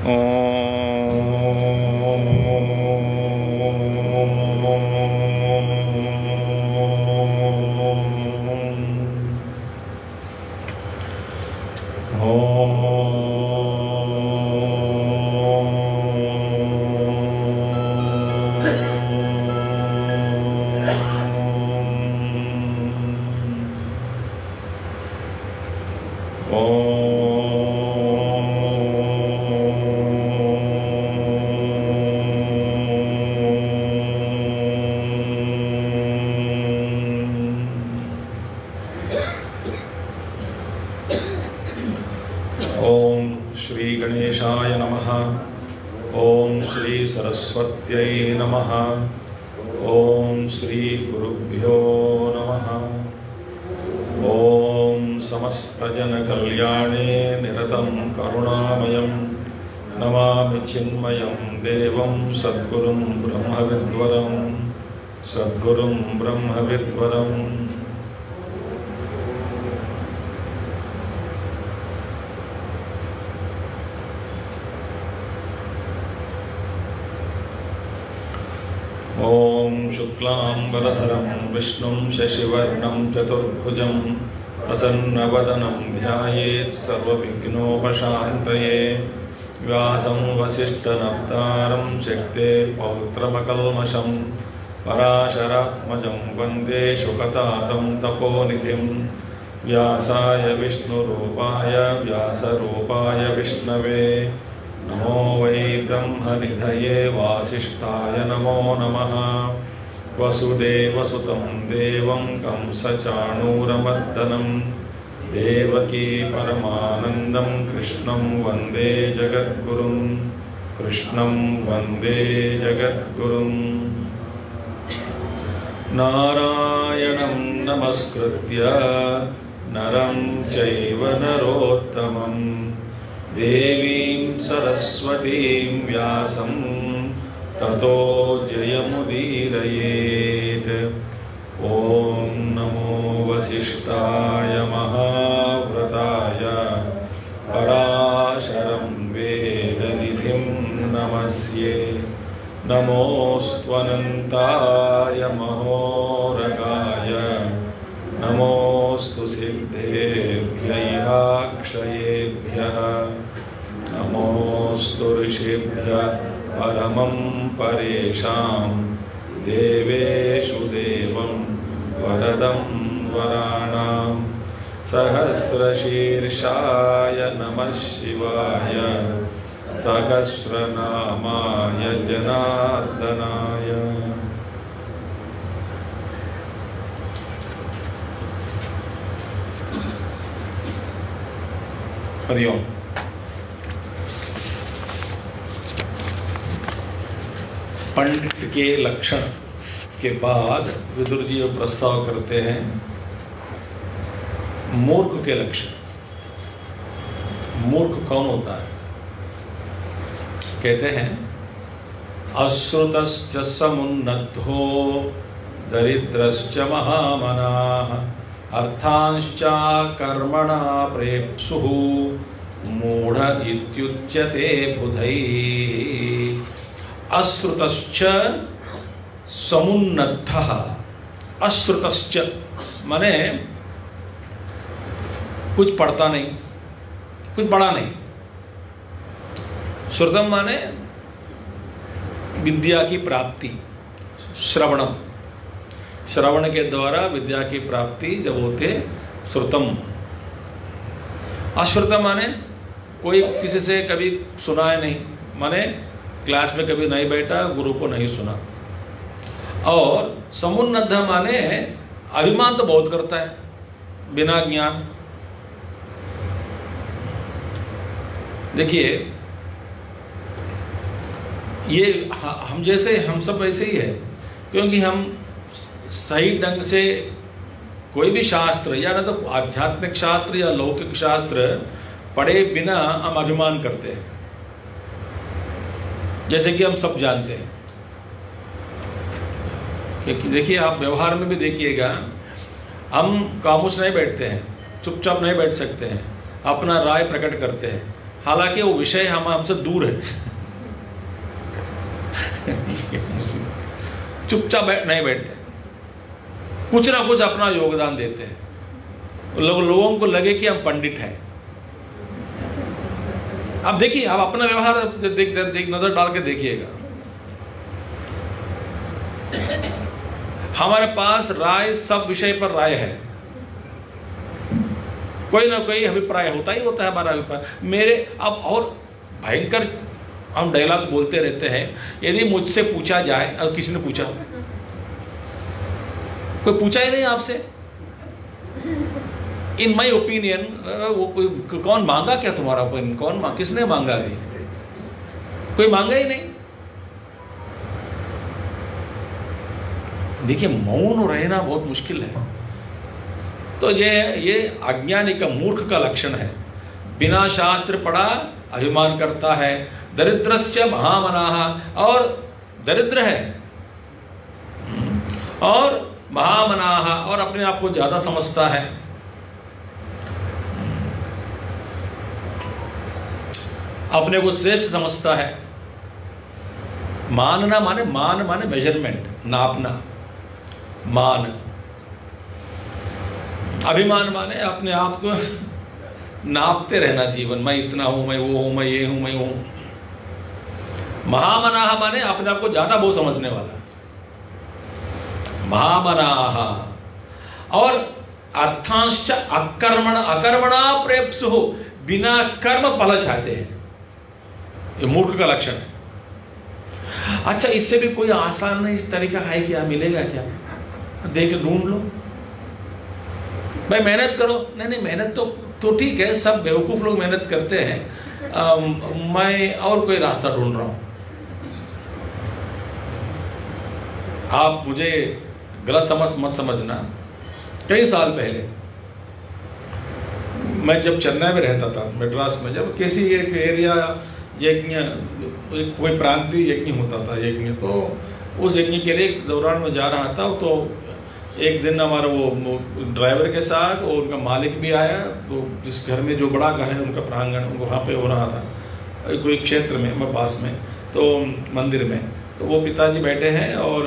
ओम श्री गणेशाय नमः। ओम श्री सरस्वत्यै नमः। ओम श्री गुरुभ्यो नमः। ओम समस्तजनकल्याणे निरतं करुणामयं नमामि चिन्मयं देवं सद्गुरुं ब्रह्मविद्वरम्। ओम शुक्लांबरधरं विष्णुं शशिवर्णं चतुर्भुजं प्रसन्नवदनं ध्यायेत् सर्वविघ्नोपशान्तये। व्यासं वसिष्ठनप्तारं शक्ते पौत्रमकल्मषं पराशरात्मजं वन्दे शुकतातं तपोनिधिं। व्यासाय विष्णुरूपाय व्यासरूपाय विष्णवे नमो वै ब्रह्मनिधये वासिष्ठाय नमो नमः। वसुदेवसुतं देवं कंसचाणूरमर्दनं देवकी परमानन्दं कृष्णं वन्दे जगद्गुरुम्। नारायणं नमस्कृत्य नरं चैव नरोत्तमं देवीं सरस्वतीं व्यासं ततो जयमुदीरयेत्। ॐ नमो वसिष्ठाय महाव्रताय पराशरं वेदनिधिं नमस्ये। नमोऽस्त्वनन्ताय महोरगाय नमोऽस्तु सिद्धेभ्यः क्षयेभ्यः। नमोऽस्तु ऋषिभ्यः परमं परेषां देवेषु देवं वरदं वराणां। सहस्रशीर्षाय नमः शिवाय सहस्रनामाय जनार्दनाय। हरिओम। पंडित के लक्षण के बाद विदुर जी प्रस्ताव करते हैं मूर्ख के लक्षण। मूर्ख कौन होता है? कहते हैं अश्रुतश्च समुन्नद्धो दरिद्रश्च महामनाः अर्थांश्च कर्मणा प्रेप्सुः मूढ़ इत्युच्यते बुधैः। अश्रुतश्च समुन्नद्धः। अश्रुतश्च माने कुछ पढ़ता नहीं, कुछ पढ़ा नहीं। श्रुतम माने विद्या की प्राप्ति, श्रवणम। श्रवण के द्वारा विद्या की प्राप्ति जब होते श्रुतम। अश्रुतम माने कोई किसी से कभी सुना है नहीं, माने क्लास में कभी नहीं बैठा, गुरु को नहीं सुना। और समुन्नद्ध माने अभिमान तो बहुत करता है बिना ज्ञान। देखिए ये हम जैसे हम सब ऐसे ही है, क्योंकि हम सही ढंग से कोई भी शास्त्र या ना तो आध्यात्मिक शास्त्र या लौकिक शास्त्र पढ़े बिना हम अभिमान करते हैं, जैसे कि हम सब जानते हैं। क्योंकि देखिए आप व्यवहार में भी देखिएगा, हम खामोश नहीं बैठते हैं, चुपचाप नहीं बैठ सकते हैं, अपना राय प्रकट करते हैं। हालांकि वो विषय हमसे दूर है। चुपचाप नहीं बैठते, कुछ ना कुछ अपना योगदान देते हैं, लोगों को लगे कि हम पंडित हैं। अब देखिए, आप अपना व्यवहार देख नजर डाल के देखिएगा। हमारे पास राय, सब विषय पर राय है, कोई ना कोई अभिप्राय होता ही होता है हमारा अभिप्राय। मेरे अब और भयंकर हम डायलॉग बोलते रहते हैं। यदि मुझसे पूछा जाए, और किसी ने पूछा, कोई पूछा ही नहीं आपसे, इन माई ओपिनियन, कौन मांगा क्या तुम्हारा ओपिनियन, किसने मांगा अभी? कोई मांगा ही नहीं। देखिए, मौन रहना बहुत मुश्किल है। तो ये अज्ञानी का, मूर्ख का लक्षण है। बिना शास्त्र पढ़ा अभिमान करता है। दरिद्रश्च महामनाः, और दरिद्र है और महामनाः, और अपने आप को ज्यादा समझता है। अपने को श्रेष्ठ समझता है। मानना माने, मान माने मेजरमेंट, नापना, मान। अभिमान माने अपने आप को नापते रहना जीवन, मैं इतना हूं, मैं वो हूं, मैं ये हूं, मैं हूं। महामनाः माने अपने आप को ज्यादा बहुत समझने वाला। महामनाः, और अर्थांश्च अकर्मणा प्रेप्सुः, बिना कर्म फल चाहते हैं। ये मूर्ख का लक्षण है। अच्छा, इससे भी कोई आसान नहीं इस तरीका है क्या? मिलेगा क्या? देख ढूंढ लो भाई, मेहनत करो। नहीं, मेहनत तो ठीक है, सब बेवकूफ लोग मेहनत करते हैं। मैं और कोई रास्ता ढूंढ रहा हूं। आप मुझे गलत मत समझना। कई साल पहले मैं जब चेन्नई में रहता था, मद्रास में, जब किसी एक एरिया यज्ञ, कोई प्रांतीय यज्ञ होता था, यज्ञ, तो उस यज्ञ के लिए दौरान में जा रहा था। तो एक दिन हमारा वो ड्राइवर के साथ और उनका मालिक भी आया। तो जिस घर में, जो बड़ा घर है उनका प्रांगण, वहाँ पे हो रहा था कोई क्षेत्र में, पास में, तो मंदिर में। तो वो पिताजी बैठे हैं और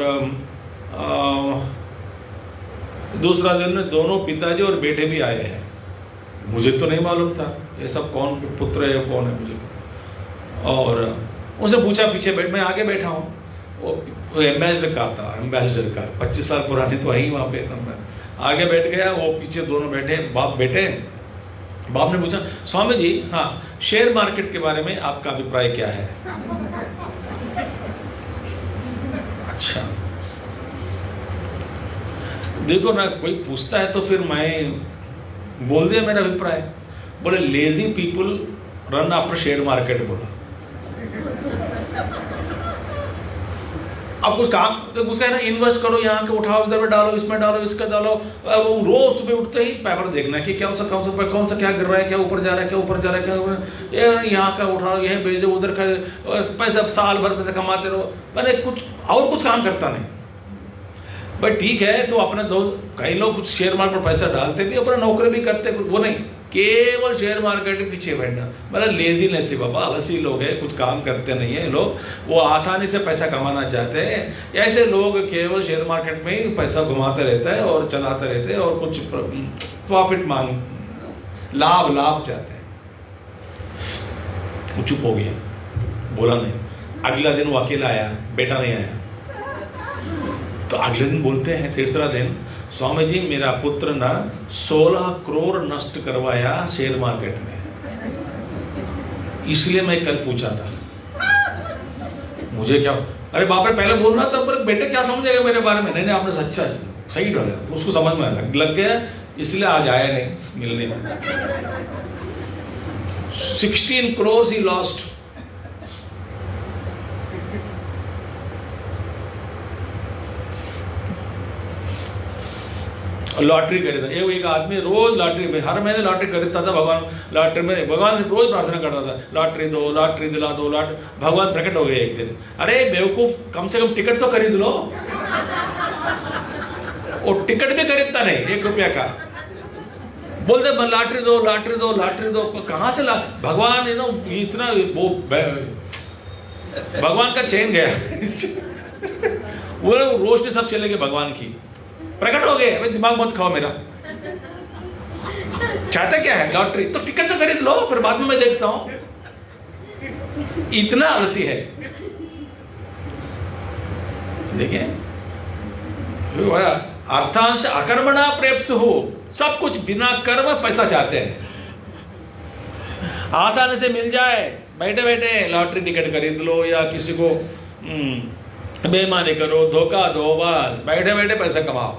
दूसरा दिन में दोनों पिताजी और बेटे भी आए हैं। मुझे तो नहीं मालूम था ये सब कौन पुत्र है, कौन है मुझे। और उनसे पूछा, पीछे मैं आगे बैठा हूँ। वो एम्बेसडर का 25 साल पुराने तो आई वहाँ पे। मैं आगे बैठ गया, वो पीछे दोनों बैठे, बाप बेटे। बाप ने पूछा, स्वामी जी, हाँ, शेयर मार्केट के बारे में आपका अभिप्राय क्या है? अच्छा, देखो ना, कोई पूछता है तो फिर मैं बोल दिया मेरा अभिप्राय। बोले, lazy people run after share market. बोला, अब कुछ काम तो कुछ कहना, इन्वेस्ट करो, यहाँ के उठाओ, इधर में डालो, इसमें डालो, इसका डालो। रोज सुबह उठते ही पेपर देखना कि कौन सा क्या गिर रहा है, क्या ऊपर जा रहा है, क्या ऊपर जा रहा है, क्या यहाँ का उठाओ, यह भेजो, उधर का पैसा, साल भर पैसा कमाते रहो। मैंने कुछ काम करता नहीं। भाई ठीक है, तो अपने दोस्त, कई लोग कुछ शेयर मार्केट में पैसा डालते भी, अपना नौकरी भी करते, वो नहीं, केवल शेयर मार्केट के पीछे बैठना। मतलब लेजीनेस है बाबा, आलसी लोग है, कुछ काम करते नहीं है लोग, वो आसानी से पैसा कमाना चाहते हैं। ऐसे लोग केवल शेयर मार्केट में ही पैसा घुमाते रहते हैं और चलाते रहते हैं और कुछ प्रॉफिट लाभ चाहते हैं। वो चुप हो गया, बोला नहीं। अगला दिन वो अकेला आया, बेटा नहीं आया। तो अगले दिन बोलते हैं, तीसरा दिन, स्वामी जी, मेरा पुत्र ना 16 करोड़ नष्ट करवाया शेयर मार्केट में, इसलिए मैं कल पूछा था। मुझे क्या, अरे बाप रे, पहले बोलना था, पर बेटे क्या समझेगा मेरे बारे में? नहीं, आपने सच्चा सही डाला, उसको समझ में लग गया, इसलिए आज आया नहीं मिलने में। 16 करोड़ ही लॉस्ट। लॉटरी खरीदा। एक आदमी रोज लॉटरी में, हर महीने लॉटरी खरीदता था। भगवान से रोज प्रार्थना करता था, लॉटरी दो, लॉटरी दिला दो, भगवान प्रकट हो गए एक दिन। अरे बेवकूफ, कम से कम टिकट तो खरीद लो। वो टिकट भी खरीदता नहीं, 1 रुपया का। बोलते लॉटरी दो, लॉटरी दो, लॉटरी दो। कहाँ से भगवान इतना वो भगवान का चैन गया। वो रोशनी सब चले गए भगवान की, प्रकट हो गए। भाई दिमाग मत खाओ मेरा। चाहते क्या है? लॉटरी। तो टिकट तो खरीद लो, फिर बाद में मैं देखता हूं। इतना आलसी है। देखिए, अर्थांश अकर्मणा प्रेप्स हो, सब कुछ बिना कर्म पैसा चाहते हैं, आसानी से मिल जाए, बैठे बैठे लॉटरी टिकट खरीद लो या किसी को बेईमानी करो, धोखा दो, बस बैठे बैठे पैसा कमाओ।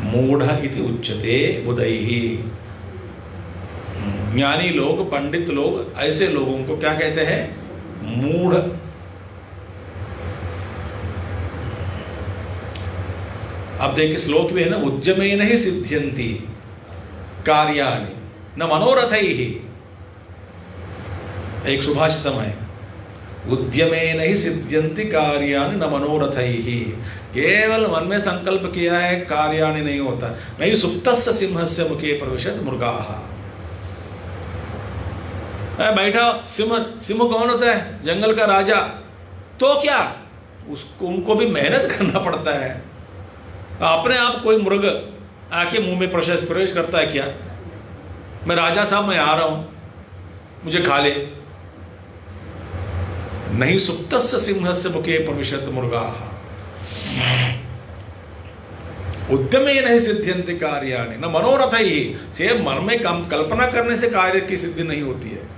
मूढ़ इति उच्यते बुधैहि। ज्ञानी लोग, पंडित लोग, ऐसे लोगों को क्या कहते हैं? मूढ़। अब देखिए श्लोक में है ना, उद्यमेन ही सिद्ध्यन्ति कार्याणि न मनोरथैहि। एक सुभाषितम है, उद्यमेन ही सिद्ध्यन्ति कार्याणि न मनोरथैहि। केवल मन में संकल्प किया है, कार्याणि नहीं होता। नहीं सुप्तस्य सिंहस्य मुखे प्रविशत मृगाः। बैठा सिंह, सिंह कौन होता है? जंगल का राजा। तो क्या, उसको उनको भी मेहनत करना पड़ता है। अपने आप कोई मृग आके मुंह में प्रवेश करता है क्या? मैं राजा साहब, मैं आ रहा हूं, मुझे खा ले। नहीं सुप्तस्य सिंहस्य मुखे प्रविशत मृगाः। उद्यमे नहीं सिद्ध्यन्ति कार्याणि न मनोरथैहि। से मन में कल्पना करने से कार्य की सिद्धि नहीं होती है।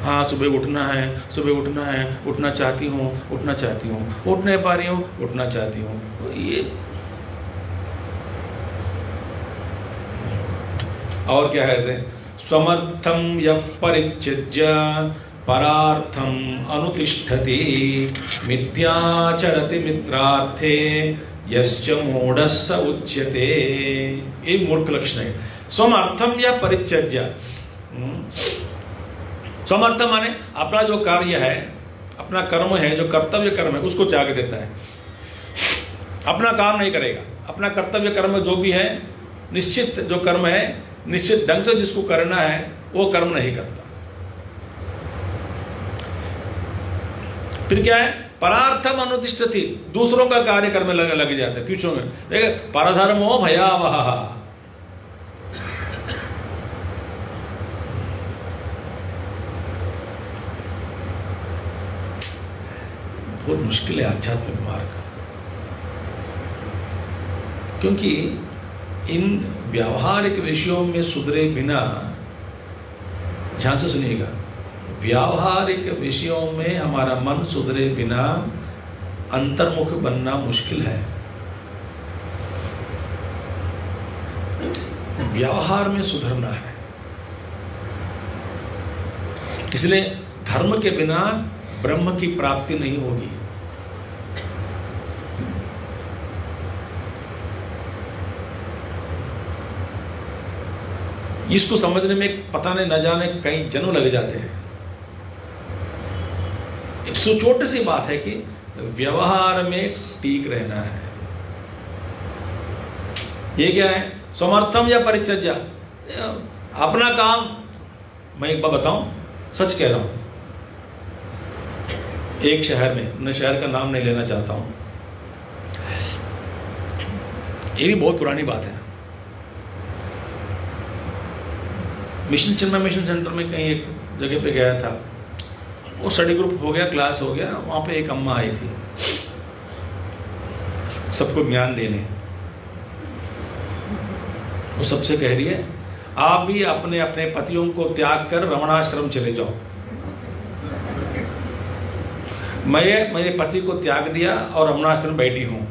हाँ, सुबह उठना है, सुबह उठना है, उठना चाहती हूँ, उठना चाहती हूँ, उठ नहीं पा रही हूँ, उठना चाहती हूँ। ये और क्या है? स्वमर्थम यः परित्यज्य परार्थम अनुतिष्ठति मिथ्याचरति मित्रार्थे यश्च मूढ़ः स उच्यते। ये मूर्ख लक्षण है। स्वमर्थम या परित्यज्य। स्वमर्थ माने अपना जो कार्य है, अपना कर्म है, जो कर्तव्य कर्म है, उसको त्याग देता है। अपना काम नहीं करेगा। अपना कर्तव्य कर्म जो भी है, निश्चित जो कर्म है, निश्चित ढंग से जिसको करना है, वो कर्म नहीं करता। फिर क्या है? परार्थम अनुतिष्ठति। दूसरों का कार्य कर्म लग जाता है पीछों में। देखिए, परधर्मो भयावहः। बहुत मुश्किल है आध्यात्मिक मार्ग, क्योंकि इन व्यावहारिक विषयों में सुधरे बिना, ध्यान से सुनिएगा, व्यावहारिक विषयों में हमारा मन सुधरे बिना अंतर्मुख बनना मुश्किल है। व्यवहार में सुधरना है। इसलिए धर्म के बिना ब्रह्म की प्राप्ति नहीं होगी। इसको समझने में पता नहीं न जाने कई जन्म लग जाते हैं। एक छोटी सी बात है कि व्यवहार में टीक रहना है। ये क्या है? समर्थम या परिचर्या। अपना काम, मैं एक बार बताऊं, सच कह रहा हूं। एक शहर में, मैं शहर का नाम नहीं लेना चाहता हूं, ये भी बहुत पुरानी बात है। मिशन चिन्मय मिशन सेंटर में कहीं एक जगह पे गया था। वो स्टडी ग्रुप हो गया, क्लास हो गया। वहां पे एक अम्मा आई थी सबको ज्ञान देने। वो सबसे कह रही है, आप भी अपने अपने पतियों को त्याग कर रमणाश्रम चले जाओ। मैं मेरे पति को त्याग दिया और रमणाश्रम बैठी हूं।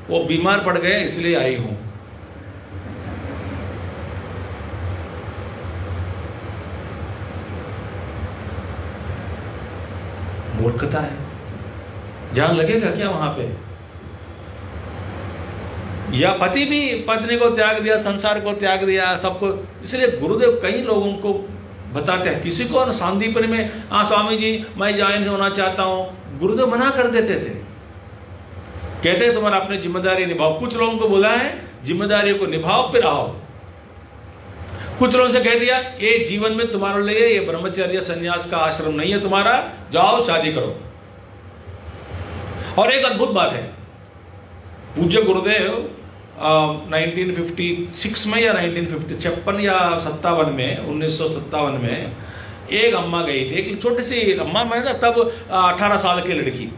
वो बीमार पड़ गए इसलिए आई हूं। मूर्खता है। ध्यान लगेगा क्या वहां पे? या पति भी पत्नी को त्याग दिया, संसार को त्याग दिया, सबको। इसलिए गुरुदेव कई लोगों को बताते हैं, किसी को सांदीपनि में, हाँ स्वामी जी मैं जॉइन होना चाहता हूँ, गुरुदेव मना कर देते थे, कहते तुम्हारा अपनी जिम्मेदारी निभाओ। कुछ लोगों को बोला है जिम्मेदारियों को निभाओ फिर आओ। कुछ लोगों से कह दिया ये जीवन में तुम्हारे लिए ये ब्रह्मचर्य संन्यास का आश्रम नहीं है तुम्हारा, जाओ शादी करो। और एक अद्भुत बात है, पूज्य गुरुदेव 1956 में या 1956 या 57 में 1957 में एक अम्मा गई थी, एक छोटी सी अम्मा, मैं ना तब 18 साल की लड़की,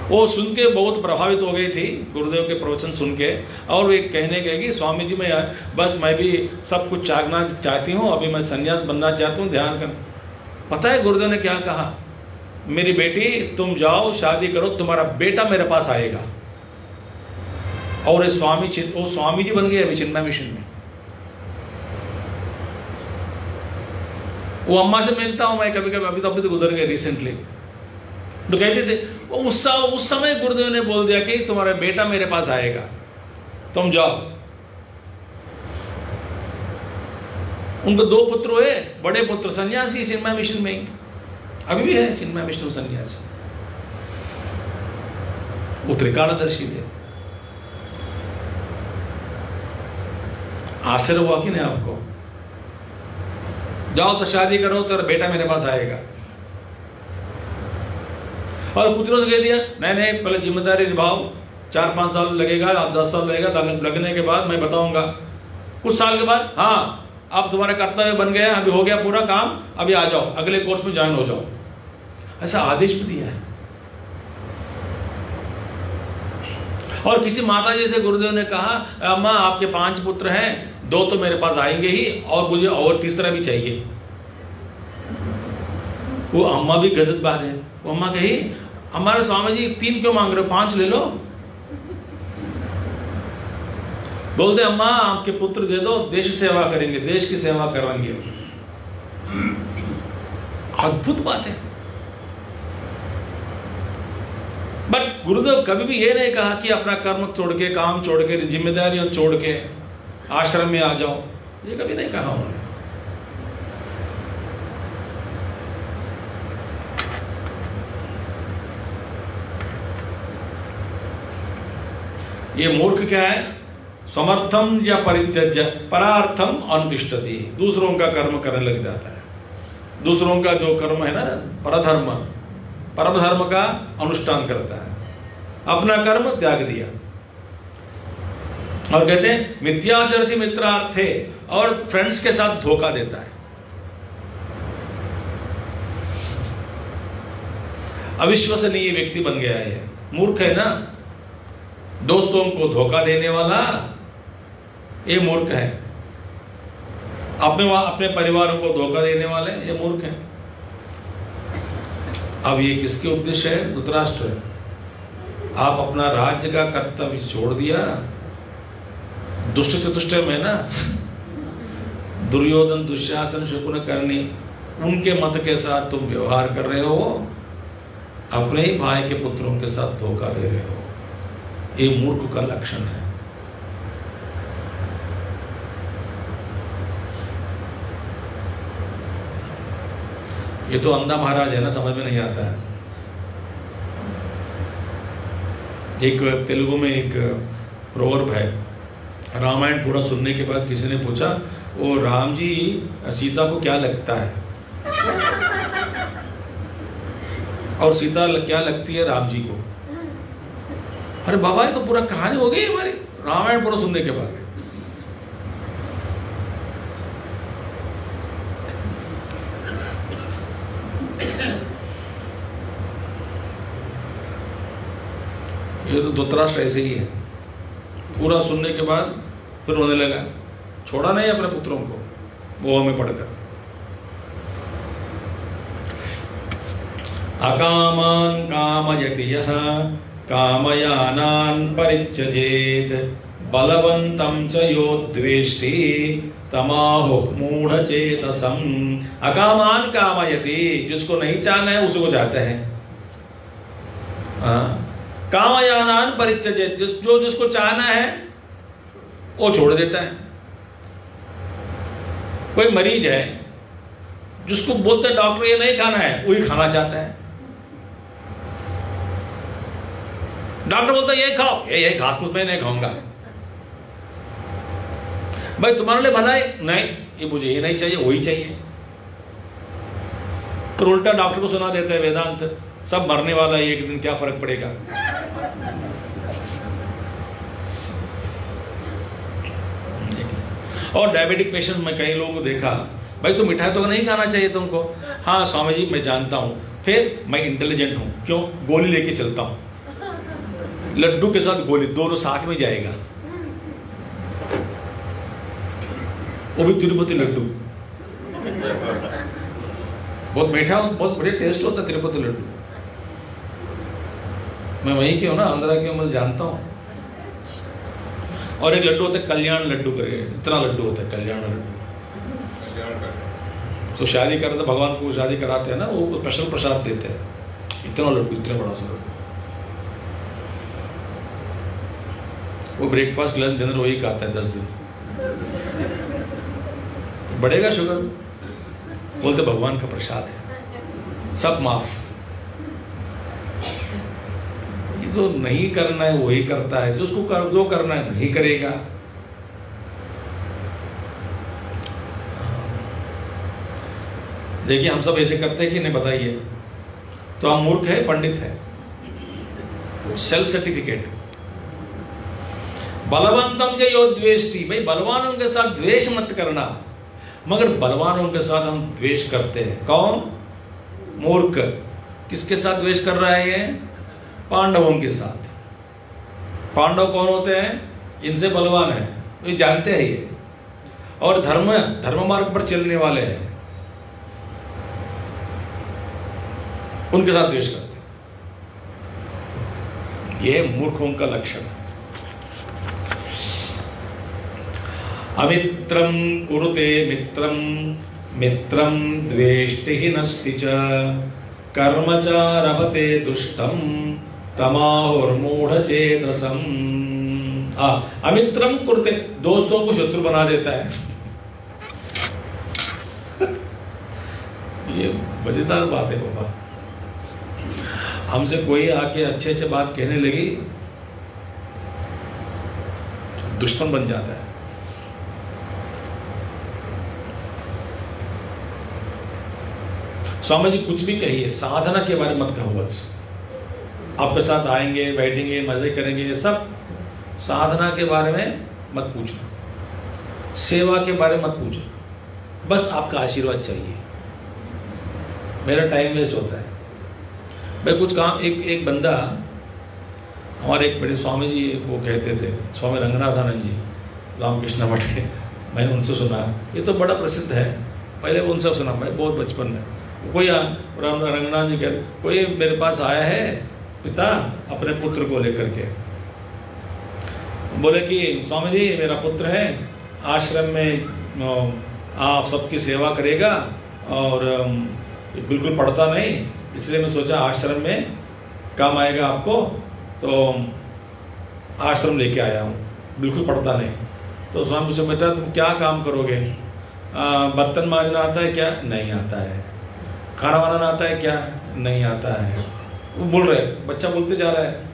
वो सुन के बहुत प्रभावित हो गई थी गुरुदेव के प्रवचन सुन के। और वे कहने गए कि स्वामी जी मैं भी सब कुछ त्यागना चाहती हूँ, अभी मैं संन्यास बनना चाहती हूँ, ध्यान कर। पता है गुरुदेव ने क्या कहा, मेरी बेटी तुम जाओ शादी करो, तुम्हारा बेटा मेरे पास आएगा। और वो स्वामी जी बन गए अभी चिन्मय मिशन में। वो अम्मा से मिलता हूं मैं कभी कभी, अभी तो गुजर गए रिसेंटली, तो कहते थे उस समय गुरुदेव ने बोल दिया कि तुम्हारा बेटा मेरे पास आएगा, तुम जाओ। उनको 2 पुत्र हुए, बड़े पुत्र सन्यासी चिन्मय मिशन में ही, अभी भी है चिन्मय मिशन सन्यासी, वो त्रिकालदर्शी थे। आश्चर्य हुआ कि नहीं आपको? जाओ तो शादी करो, तो बेटा मेरे पास आएगा। और कुछ लोगों ने कह दिया नहीं पहले जिम्मेदारी निभाओ, 4-5 साल लगेगा, 10 साल लगेगा, लगने के बाद मैं बताऊंगा। कुछ साल के बाद हाँ अब तुम्हारा कर्तव्य बन गया, अभी हो गया पूरा काम, अभी आ जाओ, अगले कोर्स में ज्वाइन हो जाओ, ऐसा आदेश भी दिया है। और किसी माता जी से गुरुदेव ने कहा अम्मा आपके 5 पुत्र हैं, 2 तो मेरे पास आएंगे ही, और मुझे और तीसरा भी चाहिए। वो अम्मा भी गजब बात है, वो अम्मा कही हमारे स्वामी जी 3 क्यों मांग रहे हो, 5 ले लो। बोलते अम्मा आपके पुत्र दे दो, देश सेवा करेंगे, देश की सेवा करवाएंगे। अद्भुत बात है। बट गुरुदेव कभी भी ये नहीं कहा कि अपना कर्म छोड़ के, काम छोड़ के, जिम्मेदारियां छोड़ के आश्रम में आ जाओ, ये कभी नहीं कहा उन्होंने। ये मूर्ख क्या है, समर्थम या परित्यज्य परार्थम अनुतिष्ठति, दूसरों का कर्म करने लग जाता है। दूसरों का जो कर्म है ना परधर्म, परम धर्म का अनुष्ठान करता है, अपना कर्म त्याग दिया। और कहते हैं मिथ्याचरति मित्रार्थे, और फ्रेंड्स के साथ धोखा देता है। अविश्वसनीय व्यक्ति बन गया है, मूर्ख है ना, दोस्तों को धोखा देने वाला ये मूर्ख है, अपने परिवारों को धोखा देने वाले ये मूर्ख है। अब ये किसके उद्देश्य है? धृतराष्ट्र है। आप अपना राज्य का कर्तव्य छोड़ दिया, दुष्ट चतुष्ट में ना, दुर्योधन दुशासन शकुन करनी, उनके मत के साथ तुम व्यवहार कर रहे हो, अपने ही भाई के पुत्रों के साथ धोखा दे रहे हो। ये मूर्ख का लक्षण है। ये तो अंधा महाराज है ना, समझ में नहीं आता है। एक तेलुगु में एक प्रोवर्ब है, रामायण पूरा सुनने के बाद किसी ने पूछा वो राम जी सीता को क्या लगता है, और सीता क्या लगती है राम जी को। अरे बाबा ये तो पूरा कहानी हो गई हमारी रामायण पूरा सुनने के बाद। ये तो धृतराष्ट्र ऐसे ही है, पूरा सुनने के बाद फिर रोने लगा, छोड़ा नहीं अपने पुत्रों को वो में पढ़कर। अकामान कामयति यः कामयानान् परित्यजेत् बलवन्तं च यो द्वेष्टि तमाहुः मूढ़चेतसम्। अकामान कामयति, जिसको नहीं चाहना है उसको चाहते हैं। कामयानान् परित्यजेत्, जिसको चाहना है वो छोड़ देता है। कोई मरीज है जिसको बोलते डॉक्टर ये नहीं खाना है, वही खाना चाहता है। डॉक्टर बोलता है ये खाओ, ये घास फूस मैं नहीं खाऊंगा। भाई तुम्हारे लिए भला है, नहीं ये मुझे ये नहीं चाहिए, वही चाहिए। पर उल्टा डॉक्टर को सुना देते हैं वेदांत, सब मरने वाला है एक दिन, क्या फर्क पड़ेगा। और डायबिटिक पेशेंट में कई लोगों को देखा, भाई तो मिठाई तो नहीं खाना चाहिए तुमको। हाँ स्वामी जी मैं जानता हूं, फिर मैं इंटेलिजेंट हूं, क्यों, गोली लेके चलता हूं, लड्डू के साथ गोली दोनों साथ में जाएगा, वो भी तिरुपति लड्डू। बहुत मीठा, बहुत बढ़िया टेस्ट होता है तिरुपति लड्डू। मैं वहीं के हूं ना, आंध्रा के, मैं जानता हूं। और एक लड्डू होता है कल्याण लड्डू करके, इतना लड्डू होता है कल्याण लड्डू। तो शादी करते भगवान को शादी कराते हैं ना, वो स्पेशल प्रसाद देते हैं, इतना लड्डू, इतना बड़ा सा लड्डू। वो ब्रेकफास्ट लंच डिनर वही खाता है 10 दिन। बढ़ेगा शुगर, बोलते भगवान का प्रसाद है, सब माफ। ये तो नहीं करना है वही करता है, जो उसको जो करना है नहीं करेगा। देखिए हम सब ऐसे करते हैं कि नहीं, बताइए। तो हम मूर्ख है पंडित है, सेल्फ सर्टिफिकेट। बलवंतम के यो द्वेष्टि, भाई बलवानों के साथ द्वेष मत करना। मगर बलवानों के साथ हम द्वेष करते हैं। कौन? मूर्ख। किसके साथ द्वेष कर रहा है ये? पांडवों के साथ। पांडव कौन होते हैं? इनसे बलवान है, ये जानते हैं ये, और धर्म मार्ग पर चलने वाले हैं, उनके साथ द्वेष करते हैं। ये मूर्खों का लक्षण है। अमित्रं कुरुते मित्रं, मित्रं द्वेष्टि हि नस्ति च, कर्मचारभते दुष्टं, तमाहुर्मूढ़चेतसम्। अमित्रं कुरुते, दोस्तों को शत्रु बना देता है। ये मजेदार बात है बाबा। हमसे कोई आके अच्छे अच्छे बात कहने लगी, दुश्मन बन जाता है। स्वामी जी कुछ भी कहिए, साधना के बारे में मत कहो। बस आपके साथ आएंगे, बैठेंगे, मजे करेंगे, ये सब साधना के बारे में मत पूछो, सेवा के बारे में मत पूछो, बस आपका आशीर्वाद चाहिए। मेरा टाइम वेस्ट होता है भाई कुछ काम। एक बंदा, हमारे एक बड़े स्वामी जी वो कहते थे, स्वामी रंगनाथानंद जी, रामकृष्ण मठ के, मैंने उनसे सुना, ये तो बड़ा प्रसिद्ध है, पहले उनसे सुना मैं बहुत बचपन में। कोई रंगनाथ जी कहते, कोई मेरे पास आया है पिता अपने पुत्र को लेकर के, बोले कि स्वामी जी मेरा पुत्र है, आश्रम में आप सबकी सेवा करेगा और बिल्कुल पढ़ता नहीं, इसलिए मैं सोचा आश्रम में काम आएगा आपको, तो आश्रम लेके आया हूँ, बिल्कुल पढ़ता नहीं। तो स्वामी पूछा बेटा तुम क्या काम करोगे? बर्तन मांजना आता है क्या? नहीं आता है। खाना बनाना आता है क्या? नहीं आता है। वो बोल रहे, बच्चा बोलते जा रहा है।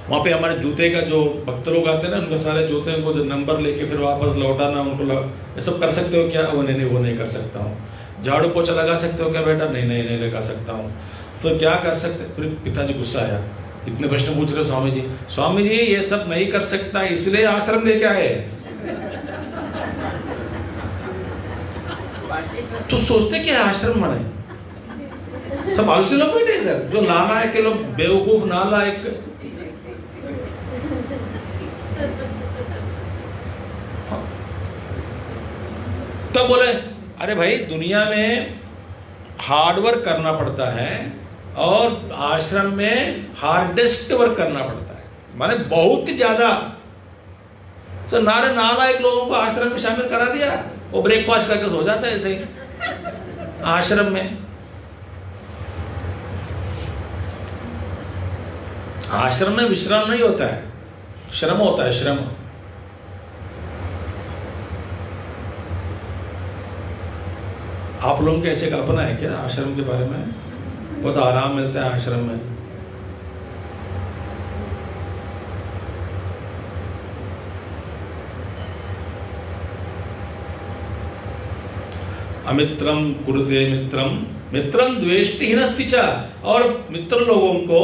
वहाँ पे हमारे जूते का जो भक्त लोग आते हैं ना, उनके सारे जूते को नंबर लेके फिर वापस लौटाना, उनको ये सब कर सकते हो क्या? वो नहीं कर सकता हूँ। झाड़ू पोछा लगा सकते हो क्या बेटा? नहीं लगा सकता हूँ। तो क्या कर सकते? फिर पिताजी गुस्सा आया, इतने प्रश्न पूछ रहे हो स्वामी जी। स्वामी जी ये सब नहीं कर सकता इसलिए आश्रम लेके आए। तो सोचते क्या आश्रम माने? सब आलसी लोग बैठे इधर, जो नालायक के लोग, बेवकूफ नालायक। तब बोले अरे भाई दुनिया में हार्डवर्क करना पड़ता है और आश्रम में हार्डेस्ट वर्क करना पड़ता है, माने बहुत ज्यादा। तो नालायक लोगों को आश्रम में शामिल करा दिया, वो ब्रेकफास्ट करके सो जाता है ऐसे ही आश्रम में। आश्रम में विश्राम नहीं होता है, श्रम होता है, श्रम। आप लोगों की ऐसे कल्पना है क्या आश्रम के बारे में? बहुत आराम मिलता है आश्रम में। अमित्रम कुरुते मित्रम मित्रम द्वेष्टि हिनस्ति च, और मित्र लोगों को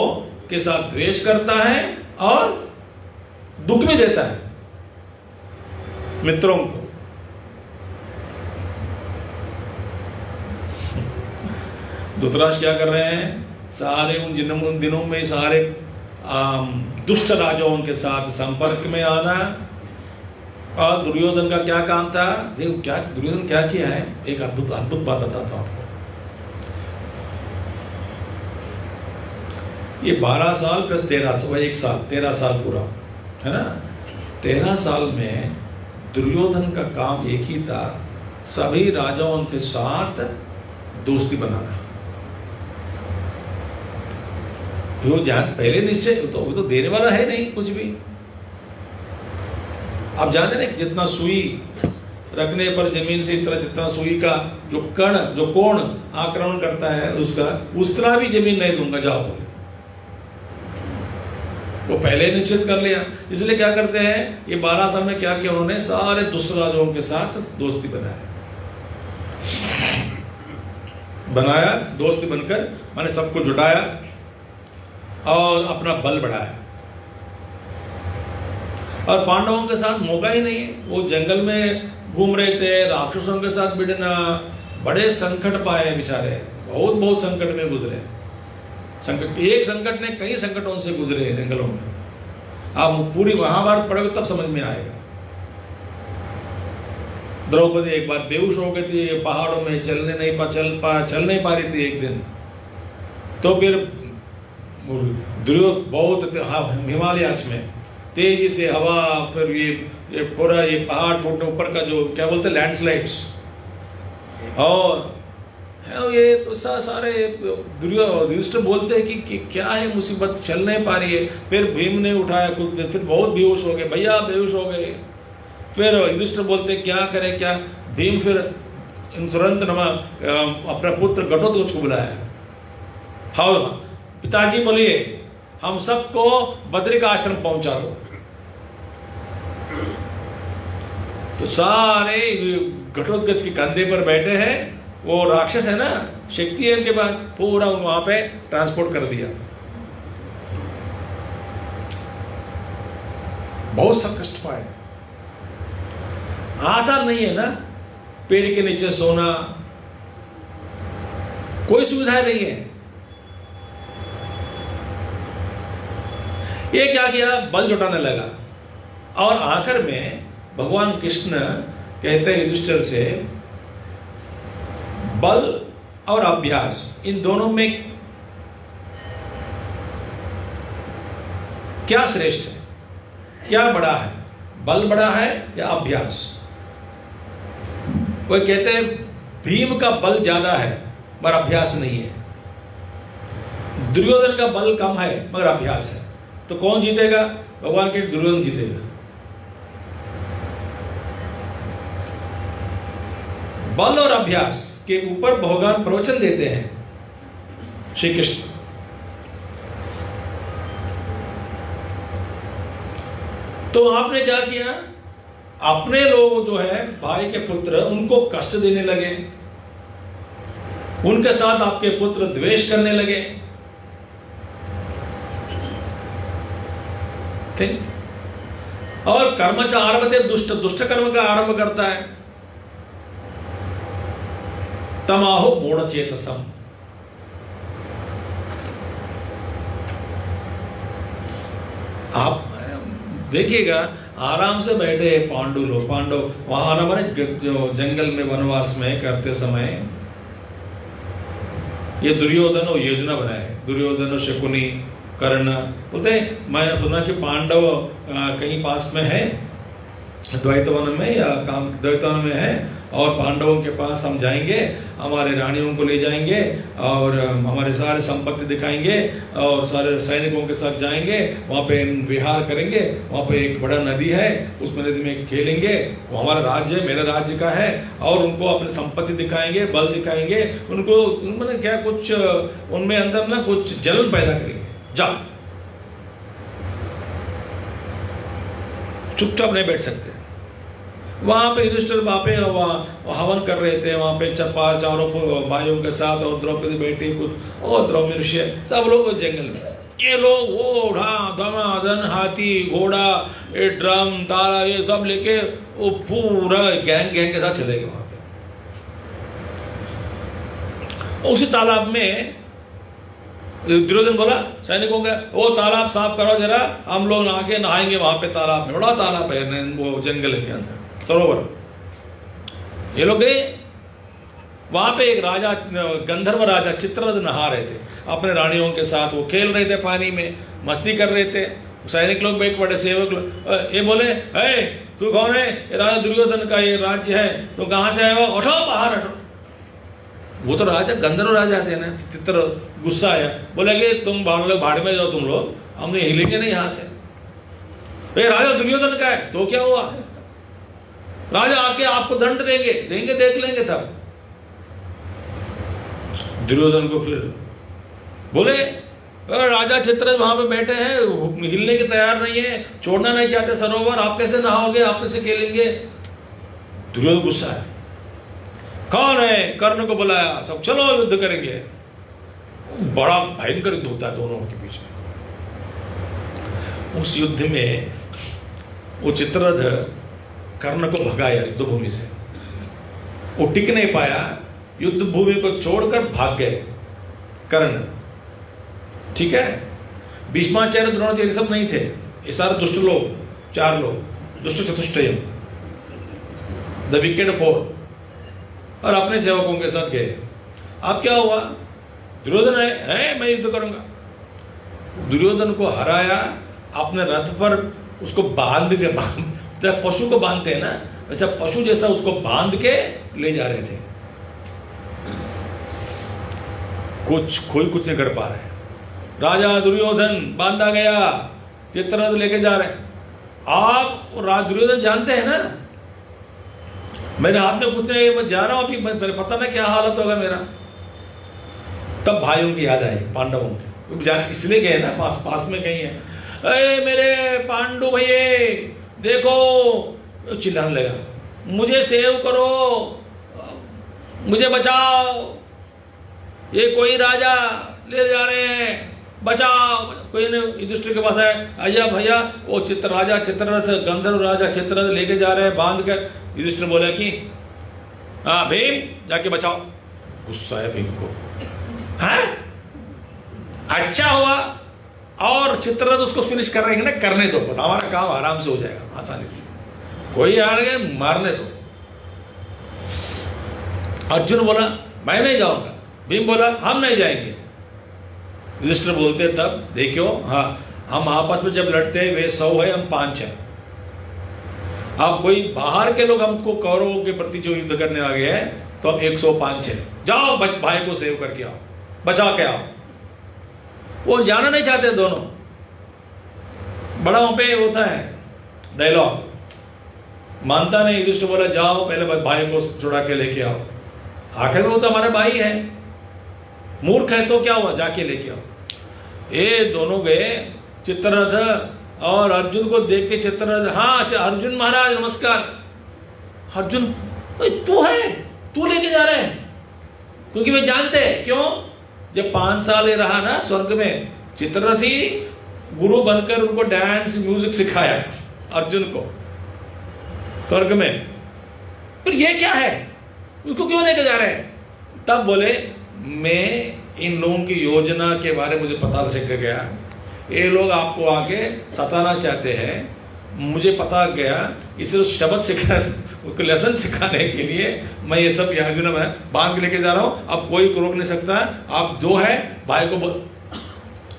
के साथ द्वेष करता है और दुख भी देता है मित्रों को। धृतराष्ट्र क्या कर रहे हैं, सारे उन दिनों में सारे दुष्ट राजाओं के साथ संपर्क में आना। और दुर्योधन का क्या काम था, देखो क्या दुर्योधन क्या किया है, एक अद्भुत अद्भुत बात बताता हूं आपको। ये 12 साल प्लस 13 साल, 1 साल 13 साल पूरा है ना। 13 साल में दुर्योधन का काम एक ही था, सभी राजाओं के साथ दोस्ती बनाना। वो जान पहले निश्चय वो तो देने वाला है नहीं कुछ भी। आप जाने ना, जितना सुई रखने पर जमीन से इतना जितना सुई का जो कण जो कोण आक्रमण करता है उसका, उतना भी जमीन नहीं दूंगा जाओ बोले। वो पहले निश्चित कर लिया। इसलिए क्या करते हैं, ये 12 साल में क्या किया उन्होंने, सारे दुष्ट राजाओं के साथ दोस्ती बनाया, दोस्ती बनकर मैंने सबको जुटाया और अपना बल बढ़ाया। और पांडवों के साथ मौका ही नहीं है, वो जंगल में घूम रहे थे, राक्षसों के साथ भिड़ना, बड़े संकट पाए बेचारे, बहुत बहुत संकट में गुजरे। संकट, एक संकट ने कई संकटों से गुजरे जंगलों में। आप पूरी महाभारत पढ़ोगे तब समझ में आएगा। द्रौपदी एक बार बेहोश हो गई थी, पहाड़ों में चल नहीं पा रही थी एक दिन। तो फिर दुर्योधन बहुत हिमालयास में तेजी से हवा, फिर ये पूरा ये पहाड़ टूटने, ऊपर का जो क्या बोलते हैं लैंडस्लाइड्स, और ये तो सारे युधिष्ठिर बोलते हैं कि क्या है मुसीबत, चल नहीं पा रही है। फिर भीम ने उठाया कुछ, फिर बहुत बेहोश हो गए, भैया बेहोश हो गए। फिर युधिष्ठिर बोलते क्या करें क्या, भीम फिर तुरंत अपना पुत्र घटोत्कच को बुलाया। हाँ पिताजी बोलिए हम सबको बद्रिक आश्रम पहुंचा दो। तो सारे घटोत्कच के कंधे पर बैठे हैं, वो राक्षस है ना, शक्ति है उनके पास, पूरा वहां पे ट्रांसपोर्ट कर दिया। बहुत सब कष्ट पाए, आसान नहीं है ना, पेड़ के नीचे सोना, कोई सुविधा नहीं है। ये क्या किया, बल जुटाने लगा। और आखिर में भगवान कृष्ण कहते हैं युधिष्ठिर से, बल और अभ्यास इन दोनों में क्या श्रेष्ठ है, क्या बड़ा है, बल बड़ा है या अभ्यास? वो कहते हैं भीम का बल ज्यादा है मगर अभ्यास नहीं है, दुर्योधन का बल कम है मगर अभ्यास है। तो कौन जीतेगा? भगवान के दुर्योधन जीतेगा। बल और अभ्यास के ऊपर भगवान प्रवचन देते हैं श्री कृष्ण। तो आपने क्या किया, अपने लोग जो है भाई के पुत्र, उनको कष्ट देने लगे, उनके साथ आपके पुत्र द्वेष करने लगे। और कर्मच आरभते दुष्ट, दुष्ट कर्म का आरंभ करता है। तमाहो मूढ़ चेतसम, आप देखिएगा आराम से बैठे पांडव वहां हमारे जो जंगल में वनवास में करते समय ये दुर्योधन और योजना बनाए, दुर्योधन और शकुनी कर्ण बोलते हैं। मैंने सुना कि पांडव कहीं पास में है, द्वैतवन में या द्वैतवन में है, और पांडवों के पास हम जाएंगे, हमारे रानियों को ले जाएंगे और हमारे सारे संपत्ति दिखाएंगे और सारे सैनिकों के साथ जाएंगे, वहाँ पे विहार करेंगे, वहाँ पे एक बड़ा नदी है, उस नदी में खेलेंगे, वो हमारा राज्य है, मेरा राज्य का है, और उनको अपनी संपत्ति दिखाएंगे, बल दिखाएंगे, उनको उनमें क्या कुछ उनमें अंदर ना कुछ जलन पैदा करेंगे। जा, चुपचाप नहीं बैठ सकते। वहां पे युधिष्ठिर बापे वहाँ हवन कर रहे थे, वहां पे चारों भाइयों के साथ, और द्रौपदी बैठी कुछ, और द्रौपदी सब लोग उस जंगल में। ये लोग वो धमाधन हाथी घोड़ा, ये ड्रम ताला, ये सब लेके वो पूरा गैंग के साथ चले गए वहां पे। उसी तालाब में दुर्योधन बोला सैनिकों का, वो तालाब साफ करो जरा, हम लोग आके नहाएंगे वहां पे तालाब में। बड़ा तालाब है वो जंगल के अंदर, सरोवर। ये लोग गए, वहां पे एक राजा, गंधर्व राजा चित्ररथ नहा रहे थे अपने रानियों के साथ। वो खेल रहे थे पानी में, मस्ती कर रहे थे। सैनिक लोग बैठ पड़े, सेवक लोग। ये बोले, तू कौन है? ये राजा दुर्योधन का ये राज्य है, तो कहां से आए हो? उठो बाहर हटो। वो तो राजा गंधर्व राजा थे ना। चित्र गुस्सा आया, बोले कि तुम भाड़ में जाओ तुम लोग, हम हिलेंगे नहीं यहां से। भाई राजा दुर्योधन का है तो क्या हुआ? राजा आके आपको दंड देंगे, देख लेंगे तब। दुर्योधन को फिर बोले, राजा चित्ररथ वहां पे बैठे हैं, हिलने के तैयार नहीं है, छोड़ना नहीं चाहते सरोवर, आप कैसे नहाओगे, आप कैसे खेलेंगे? दुर्योधन गुस्सा है, कौन है? कर्ण को बुलाया, सब चलो युद्ध करेंगे। बड़ा भयंकर युद्ध होता है दोनों के बीच में। उस युद्ध में वो चित्ररथ कर्ण को भगाया युद्ध भूमि से। वो टिक नहीं पाया, युद्ध भूमि को छोड़कर भाग गए कर्ण। ठीक है, भीष्माचार्य द्रोणाचार्य सब नहीं थे, ये सारे दुष्ट लोग, 4 लोग, दुष्ट चतुष्टयम, द विकेड 4, और अपने सेवकों के साथ गए। अब क्या हुआ? दुर्योधन है मैं युद्ध करूंगा। दुर्योधन को हराया, अपने रथ पर उसको बांध के, पशु को बांधते हैं ना, वैसे पशु जैसा उसको बांध के ले जा रहे थे। कोई कुछ नहीं कर पा रहे। राजा दुर्योधन बांधा गया, चित्ररथ लेके जा रहे। आप दुर्योधन जानते हैं ना, मेरे हाथ में कुछ नहीं, मैं जा रहा हूं अभी, मेरे पता नहीं क्या हालत होगा मेरा। तब भाइयों की याद आई, पांडवों की, इसलिए गए ना, पास में कहीं है। अरे मेरे पांडु भैया देखो, चिल्लाने लगा, मुझे सेव करो, मुझे बचाओ, ये कोई राजा ले जा रहे हैं, बचाओ। कोई ने युधिष्ठिर के पास है, आया भैया वो राजा चित्ररथ, गंधर्व राजा चित्ररथ लेके जा रहे हैं बांध कर। युधिष्ठिर बोला कि हाँ भीम जाके बचाओ। गुस्सा है भीम को, हाँ अच्छा हुआ, और चित्ररथ उसको फिनिश कर रहे हैं ना, करने दो बस, हमारा काम आराम से हो जाएगा आसानी से, कोई आ गए मारने दो। अर्जुन बोला मैं नहीं जाऊंगा, भीम बोला हम नहीं जाएंगे। युधिष्ठिर बोलते तब देखियो, हाँ हम आपस में जब लड़ते हैं वे 100 है, हम 5 हैं। अब कोई बाहर के लोग हमको कौरवों के प्रति जो युद्ध करने आ गए हैं, तो हम 105 है। जाओ भाई को सेव करके आओ, बचा के आओ। वो जाना नहीं चाहते दोनों, बड़ा वहां पे होता है डायलॉग, मानता नहीं। युधिष्ठिर बोला जाओ पहले भाई को छुड़ा के लेके आओ, आखिर में वो तो हमारे भाई है, मूर्ख है तो क्या हुआ, जाके लेके आओ। ये दोनों गए, चित्ररथ और अर्जुन को देख के चित्ररथ, हाँ अर्जुन महाराज नमस्कार। अर्जुन तू है, तू लेके जा रहे हैं, क्योंकि वे जानते हैं क्यों, जब 5 साल ये रहा ना स्वर्ग में, चित्ररथ ही गुरु बनकर उनको डांस म्यूजिक सिखाया अर्जुन को स्वर्ग में। फिर ये क्या है, उनको क्यों लेके जा रहे हैं? तब बोले मैं इन लोगों की योजना के बारे में मुझे पता चल गया, ये लोग आपको आके सताना चाहते हैं, मुझे पता गया, इसलिए शब्द सिखा, उसको लेसन सिखाने के लिए मैं ये सब योजना में बांध के लेके जा रहा हूँ। अब कोई रोक नहीं सकता, आप 2 है भाई को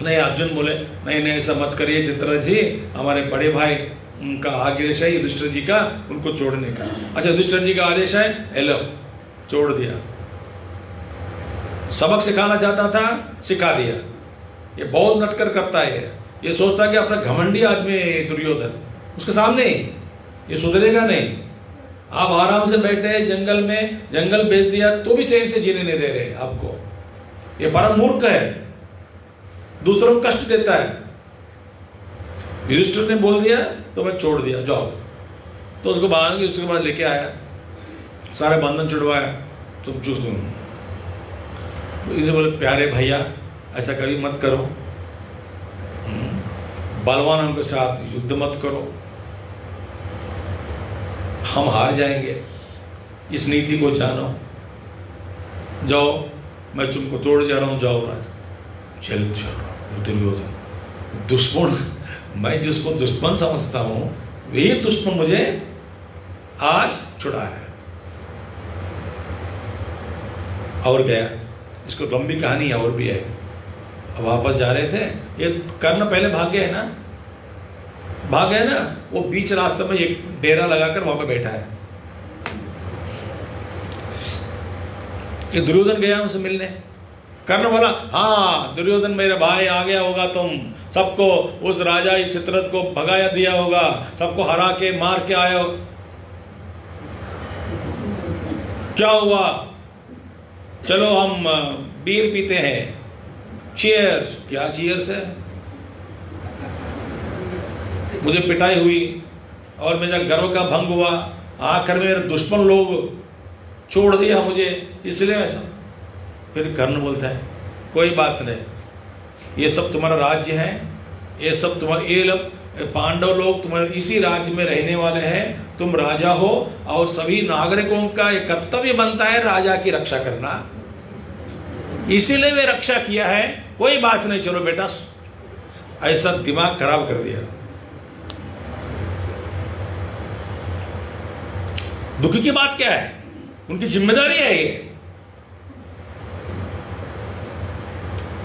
नहीं। अर्जुन बोले नहीं ऐसा मत करिए चित्ररथ जी, हमारे बड़े भाई उनका आदेश है युधिष्ठिर जी का, उनको छोड़ने का। अच्छा युधिष्ठिर जी का आदेश है, हेलो छोड़ दिया। सबक सिखाना चाहता था, सिखा दिया। ये बहुत नटकर करता है, ये सोचता है कि अपना घमंडी आदमी है दुर्योधन, उसके सामने ये सुधरेगा नहीं। आप आराम से बैठे जंगल में, जंगल बेच दिया तो भी चैन से जीने नहीं दे रहे आपको। ये परम मूर्ख है, दूसरों को कष्ट देता है। युधिष्ठिर ने बोल दिया तो मैं छोड़ दिया, जाओ। तो उसको बाद उसके बाद लेके आया, सारे बंधन छुड़वाया। तो जो इसे बोले प्यारे भैया ऐसा कभी मत करो, बलवानों के साथ युद्ध मत करो, हम हार जाएंगे, इस नीति को जानो, जाओ मैं तुमको तोड़ जा रहा हूं, जाओ राज। चल दुर्योधन दुश्मन, मैं जिसको दुश्मन समझता हूं वही दुश्मन मुझे आज छुड़ा है। और क्या, इसको लंबी कहानी और भी है। अब वापस जा रहे थे, ये कर्ण पहले भाग गए ना, वो बीच रास्ते में एक डेरा लगाकर वहां पे बैठा है। ये दुर्योधन गया उनसे मिलने। कर्ण बोला, हाँ दुर्योधन मेरे भाई आ गया होगा, तुम सबको उस राजा चित्ररथ को भगाया दिया होगा, सबको हरा के मार के आया हो। क्या हुआ, चलो हम बीयर पीते हैं, चीयर्स। क्या चीयर्स है, मुझे पिटाई हुई और मेरा घरों का भंग हुआ, आखिर में मेरे दुश्मन लोग छोड़ दिया मुझे, इसलिए ऐसा। फिर कर्ण बोलता है कोई बात नहीं, ये सब तुम्हारा राज्य है, ये सब तुम्हारा, ये पांडव लोग तुम्हारे इसी राज्य में रहने वाले हैं, तुम राजा हो और सभी नागरिकों का ये कर्तव्य बनता है राजा की रक्षा करना, इसीलिए वे रक्षा किया है, कोई बात नहीं, चलो बेटा। ऐसा दिमाग खराब कर दिया। दुख की बात क्या है, उनकी जिम्मेदारी है ये।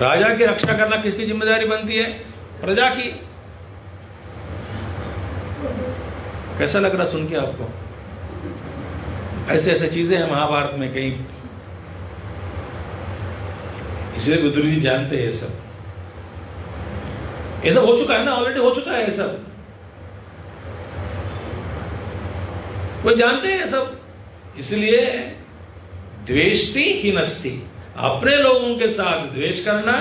राजा की रक्षा करना किसकी जिम्मेदारी बनती है, प्रजा की। कैसा लग रहा सुन के आपको? ऐसे ऐसे चीजें हैं महाभारत में कहीं, इसलिए विदुर जी जानते हैं ये सब हो चुका है ना, ऑलरेडी हो चुका है ये सब, वो जानते हैं सब। इसलिए द्वेष्टि ही नस्ति, अपने लोगों के साथ द्वेष करना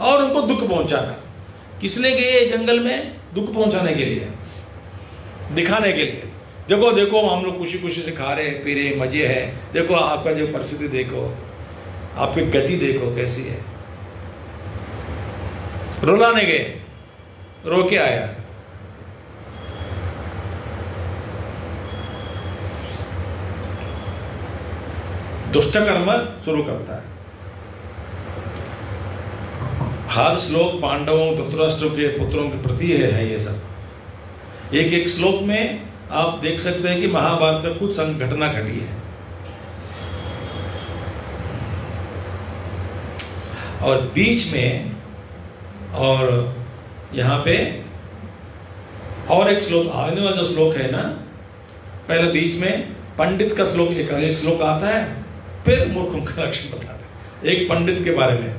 और उनको दुख पहुंचाना। किस लिए गए जंगल में? दुख पहुंचाने के लिए, दिखाने के लिए। देखो देखो हम लोग खुशी खुशी से खा रहे हैं, पी रहे, मजे है, देखो आपका जो परिस्थिति देखो, आपकी गति देखो कैसी है। रुलाने गए, रो के आया। दुष्ट कर्म शुरू करता है। हर श्लोक पांडवों धृतराष्ट्र के पुत्रों के प्रति है ये सब। एक एक श्लोक में आप देख सकते हैं कि महाभारत में कुछ घटना घटी है। और बीच में और यहां पे और एक श्लोक, आने वाला जो श्लोक है ना, पहले बीच में पंडित का श्लोक, एक श्लोक आता है, फिर मूर्खों का लक्षण बताते हैं। एक पंडित के बारे में।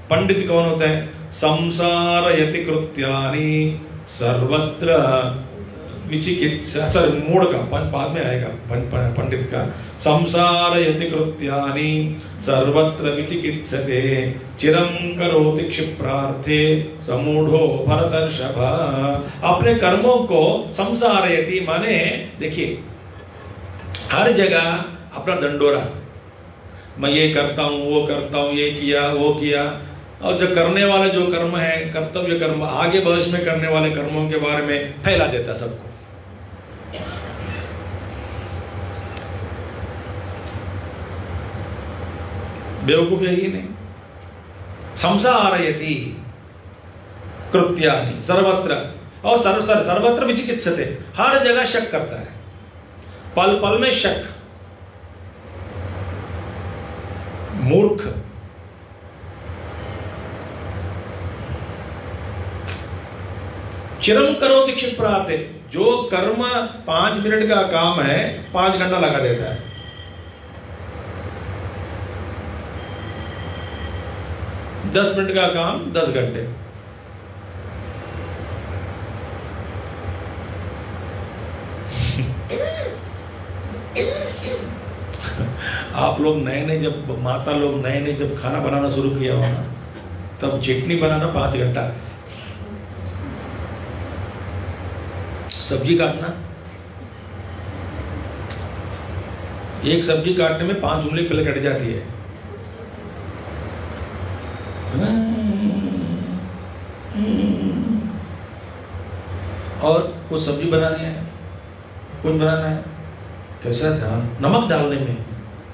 पंडित कौन होता है? संसारयति कृत्यानि सर्वत्र विचिकित्सा, सॉरी मूढ़ का बाद में आएगा, पंडित का। संसारयति कृत्यानि सर्वत्र विचिकित्सते चिरं करोति क्षिप्रार्थे समूढ़ो भरतर्षभ। अपने कर्मों को संसारयति माने, देखिए हर जगह अपना डंडोरा, मैं ये करता हूं, वो करता हूं, ये किया, वो किया। और जो करने वाले जो कर्म है, कर्तव्य कर्म, आगे भविष्य में करने वाले कर्मों के बारे में फैला देता सबको। बेवकूफ यही नहीं। संसारयति कृत्यानि सर्वत्र, और सर्वत्र विचिकित्सते, हर जगह शक करता है, पल पल में शक। मूर्ख। चिरम करोति क्षिप्रार्थे, जो कर्म 5 मिनट का काम है 5 घंटा लगा देता है। दस मिनट का काम 10 घंटे। आप लोग नए जब माता लोग नए जब खाना बनाना शुरू किया हो ना, तब चटनी बनाना 5 घंटा, सब्जी काटना एक सब्जी काटने में 5 उंगली पहले कट जाती है। और कुछ सब्जी बनानी है, कुछ बनाना है, कैसा ध्यान, नमक डालने में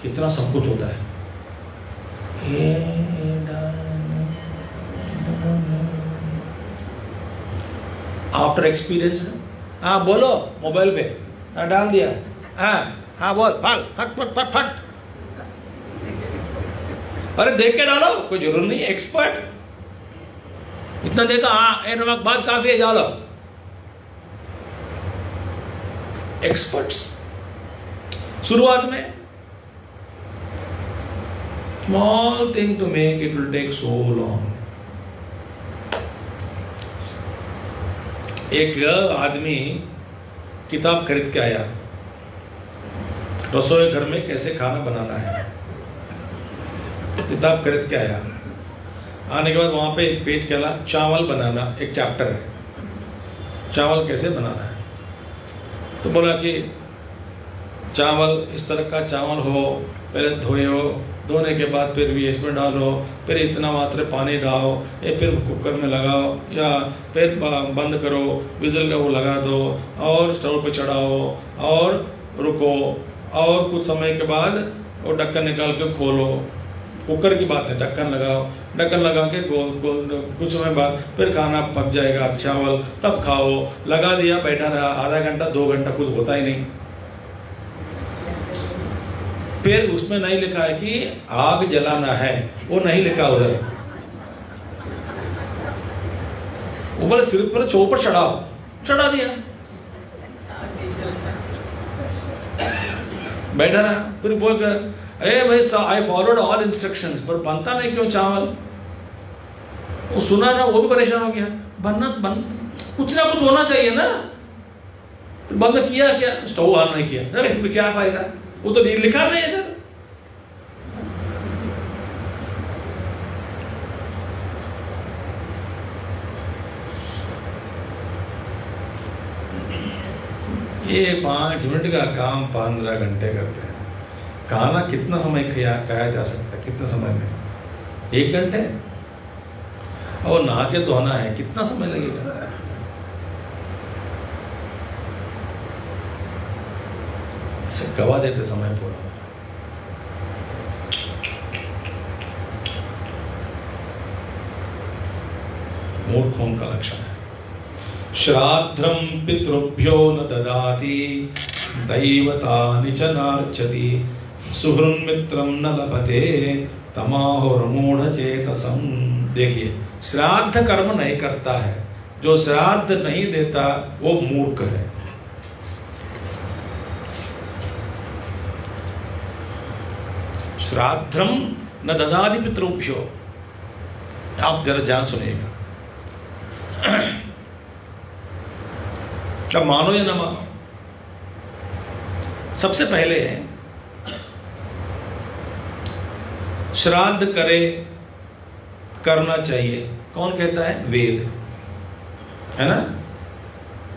कितना सब कुछ होता है। आफ्टर एक्सपीरियंस, हाँ बोलो मोबाइल पे, हाँ डाल दिया, हाँ बोल, भाग फट फट फट फट। अरे देख के डालो, कोई जरूर नहीं, एक्सपर्ट इतना देखा, हाँ ए नमक बस काफी है, डालो। एक्सपर्ट्स शुरुआत में small thing to make it will take so long. एक आदमी किताब खरीद के आया, रसोई घर में कैसे खाना बनाना है, किताब खरीद के आया। आने के बाद वहां पे एक पेज कहला चावल बनाना, एक चैप्टर है, चावल कैसे बनाना है। तो बोला कि चावल इस तरह का चावल हो, पहले धोयो, धोने के बाद फिर भी इसमें डालो, फिर इतना मात्रा पानी डालो, या फिर कुकर में लगाओ, या फिर बंद करो, विजिल का वो लगा दो, और स्टोव पे चढ़ाओ और रुको, और कुछ समय के बाद वो ढक्कन निकाल के खोलो। कुकर की बात है, ढक्कन लगाओ, ढक्कन लगा के गोल कुछ समय बाद फिर खाना पक जाएगा चावल, तब खाओ। लगा दिया, बैठा रहा, आधा घंटा 2 घंटा, कुछ होता ही नहीं। फिर उसमें नहीं लिखा है कि आग जलाना है, वो नहीं लिखा उधर, ऊपर सिर्फ पर चौपर चढ़ाओ, चढ़ा दिया, बैठा रहा। फिर बोल कर, अरे भाई आई फॉलोड ऑल इंस्ट्रक्शंस, पर बनता नहीं क्यों चावल। वो सुना ना, वो भी परेशान हो गया, कुछ ना कुछ होना चाहिए ना। बंद किया क्या, स्टोव ऑन नहीं किया, अरे क्या फायदा, वो तो लिखा नहीं इधर। ये 5 मिनट का काम 15 घंटे करते हैं। खाना कितना समय खाया जा सकता है, कितने समय में, 1 घंटे। और नहा के धोना है, कितना समय लगेगा। से गवा देते समय पूरा। मूर्खों का लक्षण है। श्राद्धं पितृभ्यो न ददाति, दैवतानि च नार्चति, सुहृन्मित्रं न लभते, तमाहुर्मूढ़ चेतसम्। देखिए, श्राद्ध कर्म नहीं करता है, जो श्राद्ध नहीं देता वो मूर्ख है। श्राद्धम न ददाति पितृभ्यो, आप जरा ध्यान सुनिएगा। अब मानो या न मानो, सबसे पहले श्राद्ध करे, करना चाहिए, कौन कहता है, वेद है ना,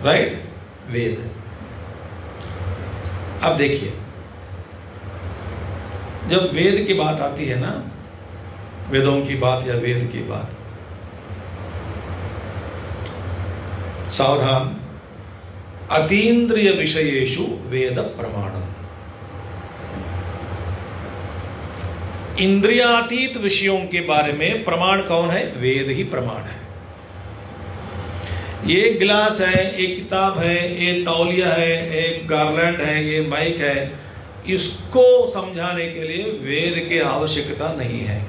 राइट, वेद। अब देखिए, जब वेद की बात आती है ना, वेदों की बात या वेद की बात, सावधान, अतीन्द्रिय विषयेषु वेद प्रमाणम। इंद्रियातीत विषयों के बारे में प्रमाण कौन है, वेद ही प्रमाण है। ये गिलास है, एक किताब है, एक तौलिया है, एक गार्लैंड है, ये माइक है, इसको समझाने के लिए वेद की आवश्यकता नहीं है।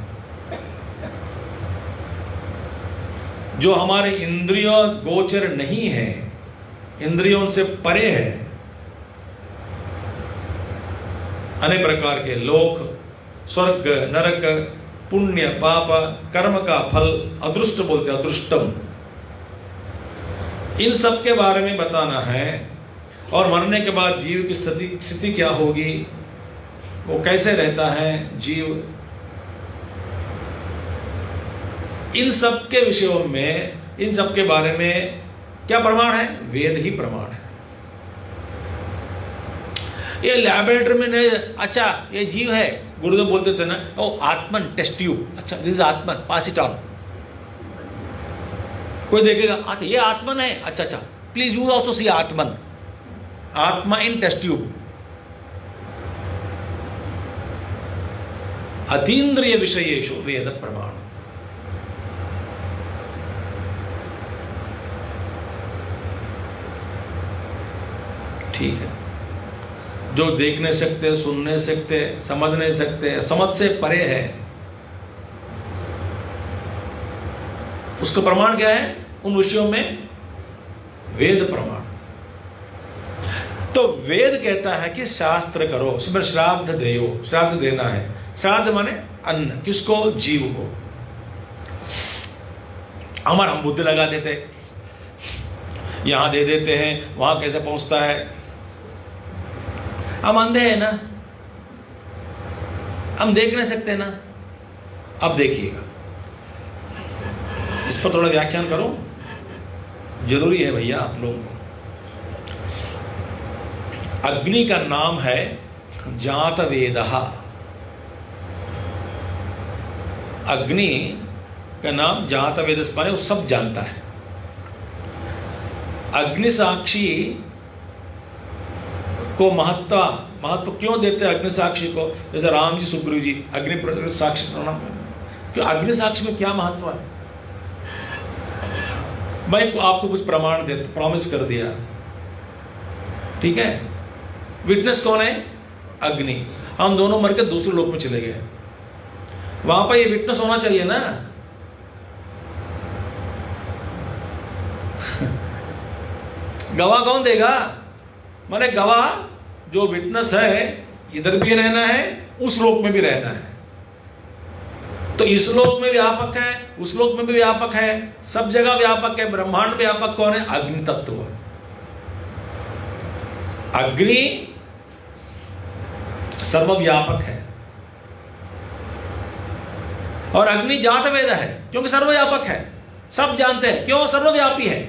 जो हमारे इंद्रियों गोचर नहीं है, इंद्रियों से परे है, अनेक प्रकार के लोक, स्वर्ग, नरक, पुण्य, पाप, कर्म का फल, अदृष्ट बोलते हैं, अदृष्टम, इन सब के बारे में बताना है। और मरने के बाद जीव की स्थिति क्या होगी, वो कैसे रहता है जीव, इन सब के विषयों में, इन सब के बारे में क्या प्रमाण है, वेद ही प्रमाण है। ये लैबोरेटरी में नहीं, अच्छा ये जीव है, गुरुदेव बोलते थे ना, ओ आत्मन टेस्ट ट्यूब, अच्छा this is Atman, pass it on. कोई देखेगा, अच्छा ये आत्मन है, अच्छा अच्छा प्लीज यू ऑल्सो सी आत्मन, आत्मा इन टेस्ट ट्यूब। अतीन्द्रिय विषयेषु वेद प्रमाण। ठीक है, जो देख नहीं सकते, सुन नहीं सकते, समझ नहीं सकते, समझ से परे है, उसका प्रमाण क्या है उन विषयों में? वेद प्रमाण। तो वेद कहता है कि शास्त्र करो, उसमें श्राद्ध देयो, श्राद्ध देना है। श्राद्ध माने अन्न, किसको? जीव को। अमर हम बुद्धि लगा देते, यहां दे देते हैं, वहां कैसे पहुंचता है? हम अंधे हैं ना, हम देख नहीं सकते ना। अब देखिएगा, इस पर थोड़ा व्याख्यान करो, जरूरी है भैया आप लोगों को। अग्नि का नाम है जातवेदः। अग्नि का नाम जातवेदः माने वो सब जानता है। अग्नि साक्षी को महत्व क्यों देते हैं अग्नि साक्षी को? जैसे राम जी, सुग्रीव जी अग्नि साक्षी प्रणाम। क्यों? अग्नि साक्षी में क्या महत्व है? मैं आपको कुछ प्रमाण दे, प्रॉमिस कर दिया, ठीक है? विटनेस कौन है? अग्नि। हम दोनों मर के दूसरे लोक में चले गए, वहां पर ये विटनेस होना चाहिए ना। गवाह कौन देगा? माने गवाह जो विटनेस है, इधर भी रहना है, उस लोक में भी रहना है। तो इस लोक में व्यापक है, उस लोक में भी व्यापक है, सब जगह व्यापक है। ब्रह्मांड व्यापक कौन है? अग्नि तत्व। अग्नि सर्वव्यापक है और अग्नि जातवेद है, क्योंकि सर्वव्यापक है, सब जानते हैं। क्यों? सर्वव्यापी है।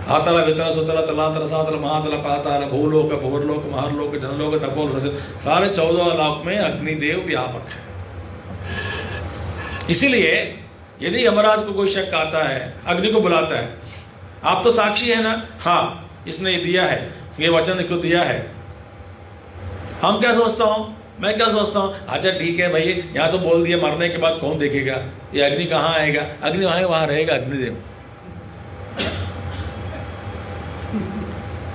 आतल वितल सुतल तलातल सातल महातल पाताल भूलोक भूवर्लोक महरलोक जनलोक तपोल, सारे 14 लोक में अग्निदेव व्यापक है। इसीलिए यदि यमराज को कोई शक आता है, अग्नि को बुलाता है, आप तो साक्षी है ना, हाँ इसने दिया है, ये वचन क्यों दिया है। हम क्या सोचता हूं, मैं क्या सोचता हूं, अच्छा ठीक है भाई, यहां तो बोल दिया, मरने के बाद कौन देखेगा, ये अग्नि कहां आएगा? अग्नि वहां रहेगा, अग्निदेव।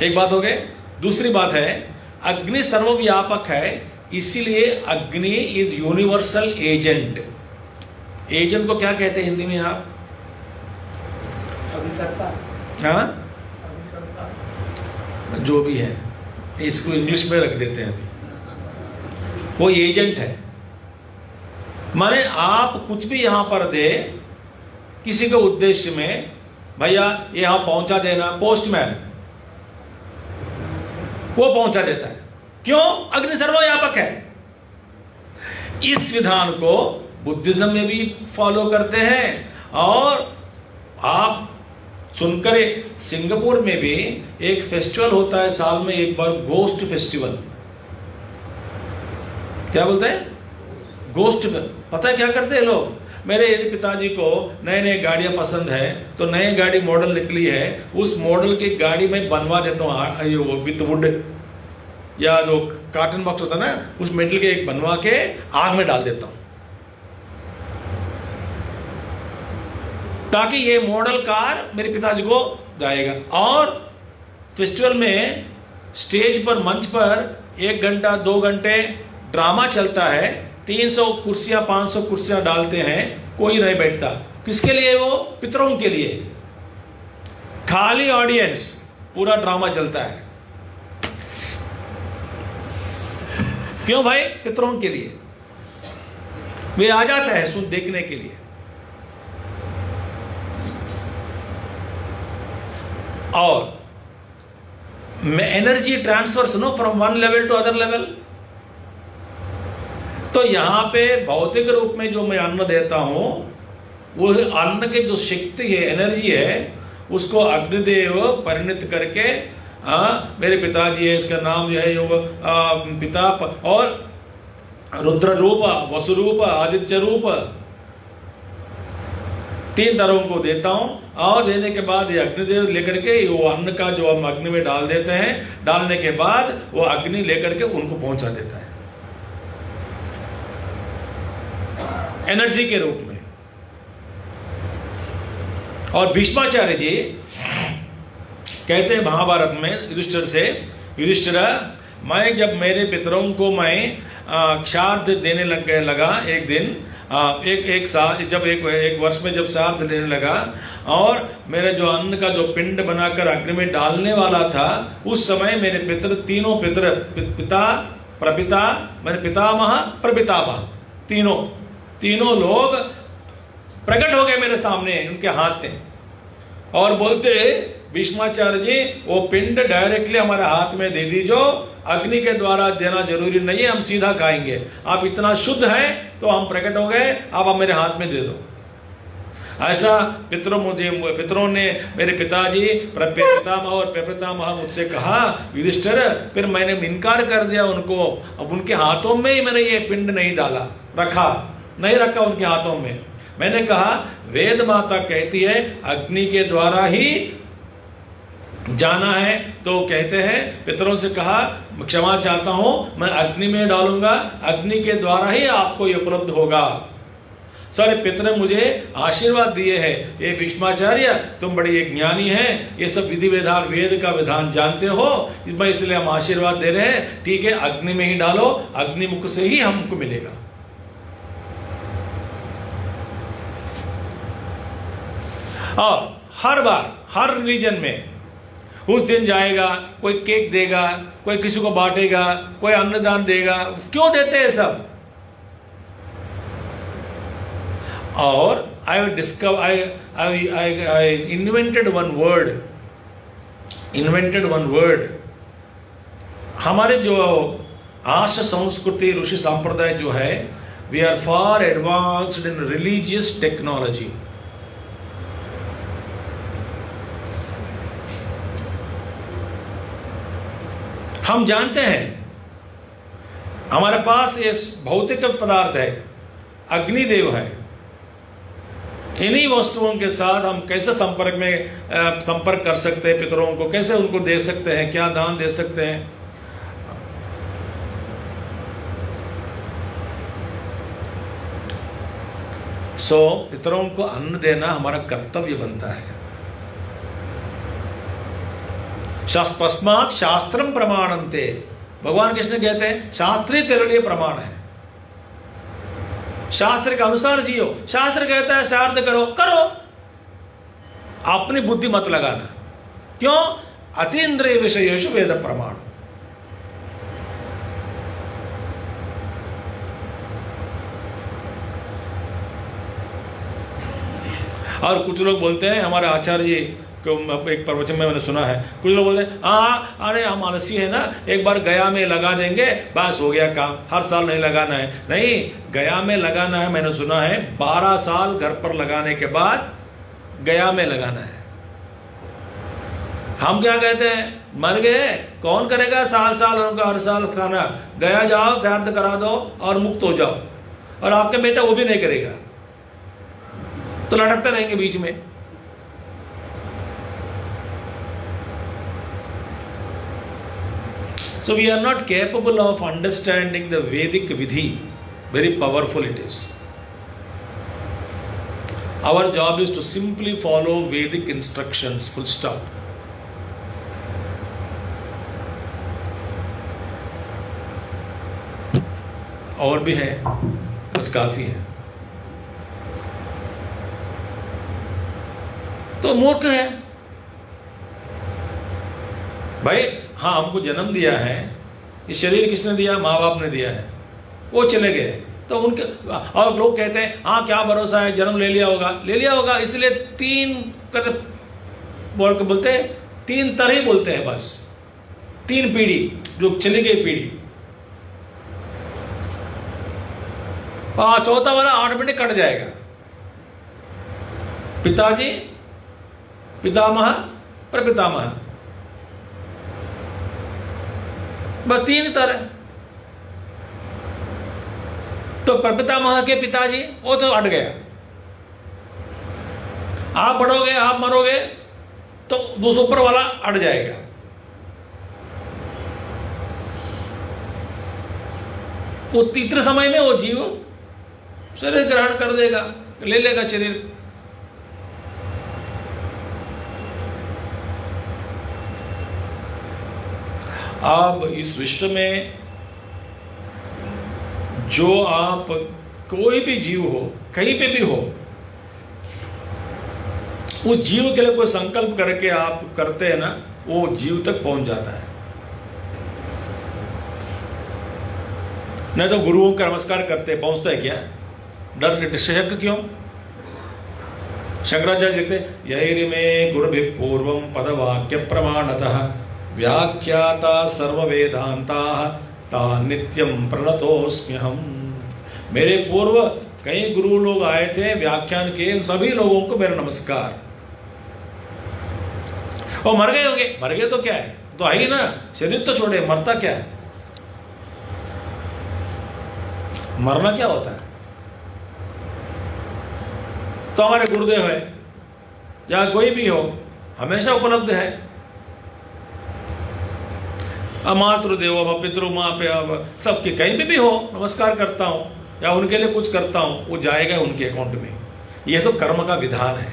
एक बात हो गई। दूसरी बात है, अग्नि सर्वव्यापक है, इसीलिए अग्नि इज यूनिवर्सल एजेंट। एजेंट को क्या कहते हैं हिंदी में आप? हाँ, जो भी है, इसको इंग्लिश में रख देते हैं अभी। वो एजेंट है, माने आप कुछ भी यहां पर दे किसी के उद्देश्य में, भैया ये यहां पहुंचा देना, पोस्टमैन वो पहुंचा देता है। क्यों? अग्नि सर्वव्यापक है। इस विधान को बुद्धिज्म में भी फॉलो करते हैं। और आप सुनकर, सिंगापुर में भी एक फेस्टिवल होता है साल में एक बार, गोस्ट फेस्टिवल। क्या बोलते हैं? गोस्ट। पता है क्या करते हैं लोग? मेरे यदि पिताजी को नए नए गाड़ियां पसंद है, तो नई गाड़ी मॉडल निकली है, उस मॉडल की गाड़ी में बनवा देता हूँ विथ वुड, या जो कार्टन बॉक्स होता है ना, उस मेटल के एक बनवा के आग में डाल देता हूं, ताकि ये मॉडल कार मेरे पिताजी को जाएगा। और फेस्टिवल में स्टेज पर, मंच पर 1 घंटा 2 घंटे ड्रामा चलता है, 300 कुर्सियां 500 कुर्सियां डालते हैं, कोई नहीं बैठता। किसके लिए? वो पितरों के लिए, खाली ऑडियंस, पूरा ड्रामा चलता है। क्यों भाई? पितरों के लिए। वे आ जाते हैं सुन देखने के लिए। और एनर्जी ट्रांसफर सुनो from one level to other level. तो यहां पे भौतिक रूप में जो मैं अन्न देता हूं, वो अन्न की जो शक्ति है, एनर्जी है, उसको अग्निदेव परिणित करके मेरे पिताजी है, इसका नाम जो है पिता और रुद्र रूप, वसु रूप, आदित्य रूप, 3 तरह को देता हूं। और देने के बाद ये अग्निदेव लेकर के वो अन्न का जो हम अग्नि में डाल देते हैं, डालने के बाद वो अग्नि लेकर के उनको पहुंचा देता है एनर्जी के रूप में। और भीष्माचार्य जी कहते हैं महाभारत में युधिष्ठिर से, युधिष्ठिर मैं जब मेरे पितरों को मैं श्राद्ध देने लगा एक दिन, एक साल, जब एक वर्ष में जब श्राद्ध देने लगा और मेरे जो अन्न का जो पिंड बनाकर अग्नि में डालने वाला था, उस समय मेरे पितर, तीनों पितर, पिता, प्रपिता, मेरे पितामह, प्रपितामह, तीनों लोग प्रकट हो गए मेरे सामने, उनके हाथ में, और बोलते भीष्माचार्य जी वो पिंड डायरेक्टली हमारे हाथ में दे दीजो, अग्नि के द्वारा देना जरूरी नहीं है, हम सीधा खाएंगे, आप इतना शुद्ध हैं तो हम प्रकट हो गए, आप मेरे हाथ में दे दो। ऐसा पितरों ने मेरे पिताजी, पितामह और प्रपितामह मुझसे कहा युधिष्ठिर, फिर मैंने इनकार कर दिया उनको। अब उनके हाथों में ही मैंने ये पिंड नहीं डाला, नहीं रखा उनके हाथों में। मैंने कहा वेद माता कहती है अग्नि के द्वारा ही जाना है, तो कहते हैं पितरों से कहा क्षमा चाहता हूं, मैं अग्नि में डालूंगा, अग्नि के द्वारा ही आपको ये उपलब्ध होगा। सारे पितर ने मुझे आशीर्वाद दिए हैं, ये भीष्माचार्य तुम बड़े ज्ञानी हैं, ये सब विधि विधान, वेद का विधान जानते हो, इसमें इसलिए हम आशीर्वाद दे रहे हैं, ठीक है अग्नि में ही डालो, अग्निमुख से ही हमको मिलेगा। और हर बार हर रिलीजन में उस दिन जाएगा, कोई केक देगा, कोई किसी को बांटेगा, कोई अन्नदान देगा, क्यों देते हैं सब? और आई इन्वेंटेड वन वर्ड, हमारे जो आर्ष संस्कृति ऋषि संप्रदाय जो है, we are far advanced in religious technology. हम जानते हैं हमारे पास ये भौतिक पदार्थ है, अग्निदेव है, इन्हीं वस्तुओं के साथ हम कैसे संपर्क कर सकते हैं, पितरों को कैसे उनको दे सकते हैं, क्या दान दे सकते हैं। पितरों को अन्न देना हमारा कर्तव्य बनता है। तस्मात् शास्त्रम प्रमाणन्ते, भगवान कृष्ण कहते हैं शास्त्र ही तेरे लिए प्रमाण है, शास्त्र के अनुसार जियो। शास्त्र कहता है श्राद्ध करो, अपनी बुद्धि मत लगाना। क्यों? अतीन्द्रिय विषयेषु वेद प्रमाण। और कुछ लोग बोलते हैं, हमारे आचार्य जी को एक प्रवचन में मैंने सुना है, कुछ लोग बोलते हैं अरे हम आलसी है ना, एक बार गया में लगा देंगे बस हो गया काम, हर साल नहीं लगाना है। नहीं, गया में लगाना है। मैंने सुना है 12 साल घर पर लगाने के बाद गया में लगाना है। हम क्या कहते हैं, मर गए कौन करेगा साल उनका हर साल खाना, गया जाओ श्राद्ध करा दो और मुक्त हो जाओ। और आपके बेटा वो भी नहीं करेगा तो लटकते रहेंगे बीच में। So we are not capable of understanding the Vedic Vidhi. Very powerful it is. Our job is to simply follow Vedic instructions, full stop. और भी है, बस काफी है। तो मूर्ख है भाई। हाँ, हमको जन्म दिया है, ये शरीर किसने दिया? माँ बाप ने दिया है, वो चले गए तो उनके। और लोग कहते हैं हाँ क्या भरोसा है, जन्म ले लिया होगा। इसलिए 3 बोलते हैं, 3 तरह ही बोलते हैं, बस 3 पीढ़ी जो चली गई पीढ़ी। चौथा वाला ऑटोमेटिक कट जाएगा। पिताजी, पितामह, प्रपितामह, बस 3 ही तरह। तो प्रपितामह के पिताजी वो तो अट गया, आप बढ़ोगे आप मरोगे तो दूसरे ऊपर वाला अट जाएगा। वो इतने समय में वो जीव शरीर ग्रहण कर देगा, ले लेगा शरीर। अब इस विश्व में जो आप कोई भी जीव हो, कहीं पे भी हो, उस जीव के लिए कोई संकल्प करके आप करते हैं ना, वो जीव तक पहुंच जाता है। नहीं तो गुरुओं का नमस्कार करते पहुंचता है क्या? डर शक क्यों? शंकराचार्य लिखते यही में गुरुभि पूर्वम पदवाक्य प्रमाणतः व्याख्याता सर्व वेदांता ता नित्यम प्रणतोस्म्यहम्। मेरे पूर्व कई गुरु लोग आए थे, व्याख्यान किए, सभी लोगों को मेरा नमस्कार। वो मर गए होंगे, मर गए तो क्या है, तो आई ना, शरीर तो छोड़े, मरता क्या है? मरना क्या होता है? तो हमारे गुरुदेव है या कोई भी हो, हमेशा उपलब्ध है। मातृदेवो भव पितृमा पे सबके कहीं भी हो नमस्कार करता हूं या उनके लिए कुछ करता हूं, वो जाएगा उनके अकाउंट में। यह तो कर्म का विधान है।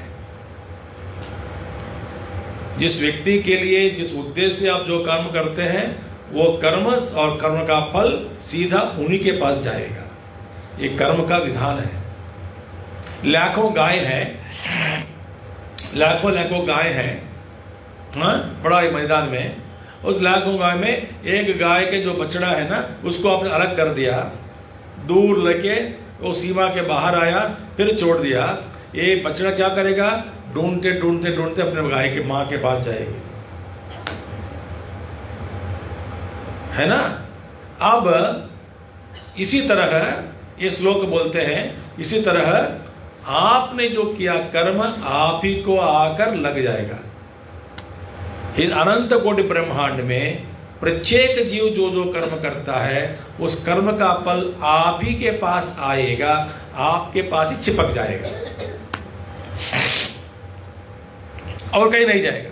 जिस व्यक्ति के लिए, जिस उद्देश्य से आप जो कर्म करते हैं, वो कर्म और कर्म का फल सीधा उन्हीं के पास जाएगा। ये कर्म का विधान है। लाखों गाय हैं, लाखों गाय हैं, बड़ा मैदान में, उस लाखों गाय में एक गाय के जो बछड़ा है ना, उसको आपने अलग कर दिया, दूर लेके वो सीमा के बाहर आया, फिर छोड़ दिया। ये बछड़ा क्या करेगा? ढूंढते ढूंढते ढूंढते अपने गाय के मां के पास जाएगी, है ना। अब इसी तरह ये श्लोक बोलते हैं, इसी तरह आपने जो किया कर्म आप ही को आकर लग जाएगा। इस अनंत कोटि ब्रह्मांड में प्रत्येक जीव जो जो कर्म करता है, उस कर्म का फल आप ही के पास आएगा, आपके पास ही चिपक जाएगा और कहीं नहीं जाएगा।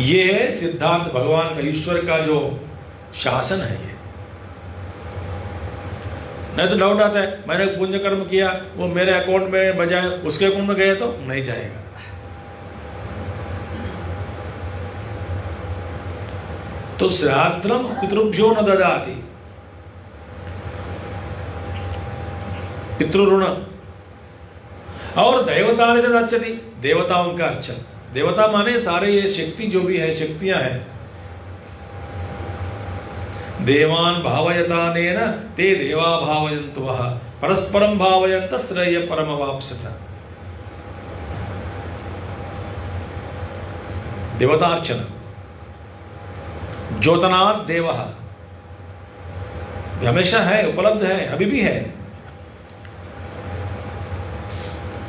ये सिद्धांत भगवान का, ईश्वर का जो शासन है, ये नहीं तो डाउट आता है, मैंने पुण्य कर्म किया, वो मेरे अकाउंट में बजाय उसके अकाउंट में गया तो नहीं जाएगा। तो श्राद्धम पितृभ्यो न ददाति, पितृऋण, और देवता ने अर्चति, देवताओं का अर्चन। देवता माने सारे ये शक्ति जो भी है, शक्तियां हैं। देवान भावयतानेन ते देवा भावयन्तु वः परस्परं भावयन्तः श्रेय परमवाप्स्यथ। देवतार्चन, ज्योतनाथ देवः हमेशा है, उपलब्ध है, अभी भी है।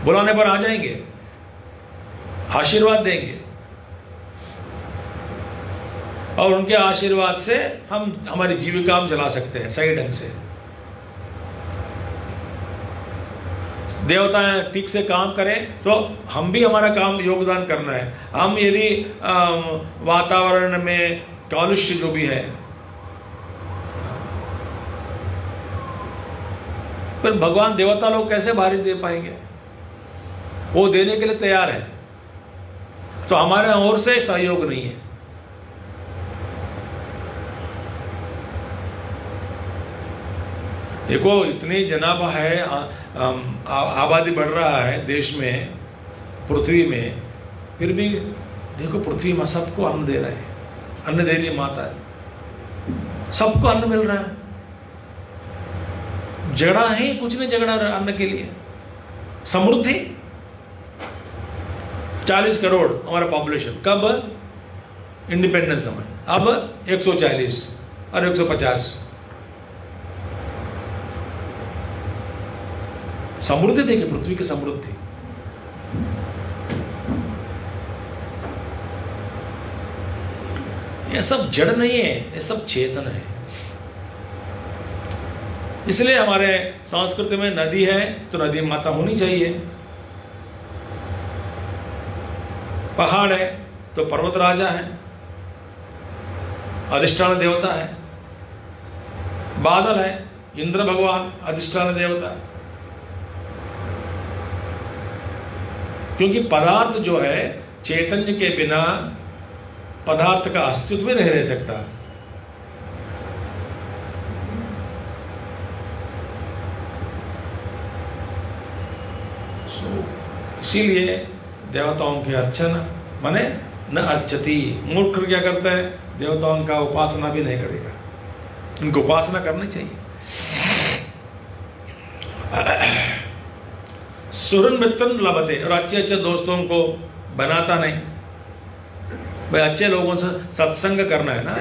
बुलाने पर आ जाएंगे, आशीर्वाद देंगे, और उनके आशीर्वाद से हम हमारी जीविका हम चला सकते हैं सही ढंग से। देवताएं ठीक से काम करें तो हम भी हमारा काम योगदान करना है। हम यदि वातावरण में कालुष्य जो भी है, फिर भगवान देवता लोग कैसे भारी दे पाएंगे? वो देने के लिए तैयार है, तो हमारे ओर से सहयोग नहीं है। देखो इतनी जनाभा है, आबादी बढ़ रहा है देश में, पृथ्वी में, फिर भी देखो पृथ्वी में सबको अन्न दे रहे हैं, अन्न दे रही है माता है, सबको अन्न मिल रहा है। झगड़ा है कुछ नहीं, झगड़ा अन्न के लिए। समृद्धि 40 करोड़ हमारा पॉपुलेशन, कब? इंडिपेंडेंस समय, अब 140 और 150। समृद्धि देखिए, पृथ्वी की समृद्धि। ये सब जड़ नहीं है, ये सब चेतन है। इसलिए हमारे संस्कृति में नदी है तो नदी माता होनी चाहिए, पहाड़ है तो पर्वत राजा है, अधिष्ठान देवता है, बादल है इंद्र भगवान अधिष्ठान देवता है। क्योंकि पदार्थ जो है चैतन्य के बिना पदार्थ का अस्तित्व भी नहीं रह सकता। इसीलिए देवताओं की अर्चना माने न अर्चती, मूर्ख क्या करता है, देवताओं का उपासना भी नहीं करेगा, उनको उपासना करनी चाहिए। सुरन मित्रन लभते, और अच्छे अच्छे दोस्तों को बनाता नहीं। भाई अच्छे लोगों से सत्संग करना है ना।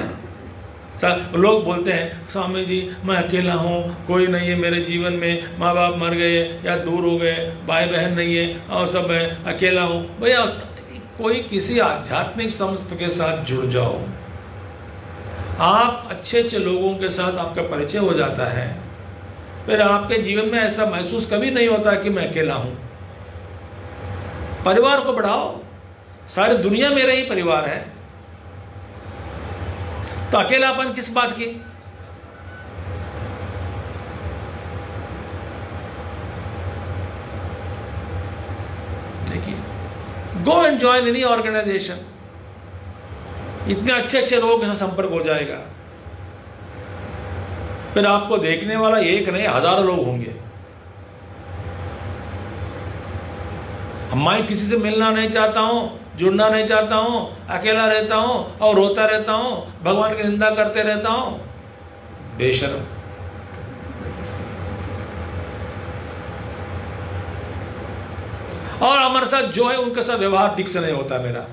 लोग बोलते हैं स्वामी जी मैं अकेला हूँ, कोई नहीं है मेरे जीवन में, माँ बाप मर गए या दूर हो गए, भाई बहन नहीं है और सब है, अकेला हूँ। भैया कोई किसी आध्यात्मिक संस्था के साथ जुड़ जाओ, आप अच्छे अच्छे लोगों के साथ आपका परिचय हो जाता है, फिर आपके जीवन में ऐसा महसूस कभी नहीं होता कि मैं अकेला हूँ। परिवार को बढ़ाओ, सारी दुनिया मेरा ही परिवार है, तो अकेलापन किस बात की। देखिए, go and join any organisation, इतने अच्छे अच्छे लोगों के साथ संपर्क हो जाएगा, फिर आपको देखने वाला एक नहीं हजारों लोग होंगे। मैं किसी से मिलना नहीं चाहता हूं, जुड़ना नहीं चाहता हूं, अकेला रहता हूं और रोता रहता हूं, भगवान की निंदा करते रहता हूं, बेशर्म। और हमारे साथ जो है उनके साथ व्यवहार ठीक से नहीं होता मेरा।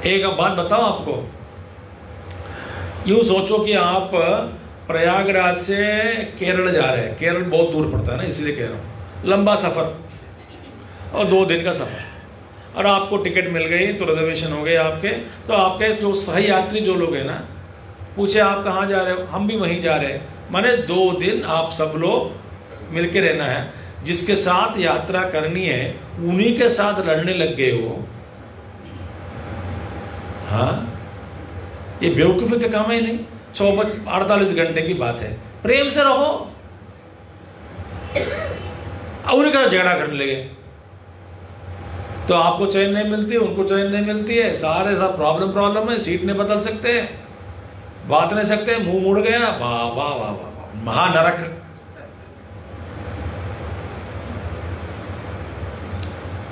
एक बात बताओ आपको, यूं सोचो कि आप प्रयागराज से केरल जा रहे हैं, केरल बहुत दूर पड़ता है ना, इसलिए कह रहा हूं, लंबा सफर और 2 दिन का सफर, और आपको टिकट मिल गई तो रिजर्वेशन हो गए आपके, तो आपके जो सही यात्री जो लोग हैं ना, पूछे आप कहाँ जा रहे हो, हम भी वहीं जा रहे हैं, माने 2 दिन आप सब लोग मिलके रहना है। जिसके साथ यात्रा करनी है उन्हीं के साथ लड़ने लग गए हो। हाँ, ये बेवकूफी का काम है नहीं। 48 घंटे की बात है, प्रेम से रहो। उन्हीं का झगड़ा करने लगे तो आपको चैन नहीं मिलती, उनको चैन नहीं मिलती है, सारे सब प्रॉब्लम है। सीट नहीं बदल सकते, बात नहीं सकते, मुंह मुड़ गया, वाह वाह वाह वाह, महानरक।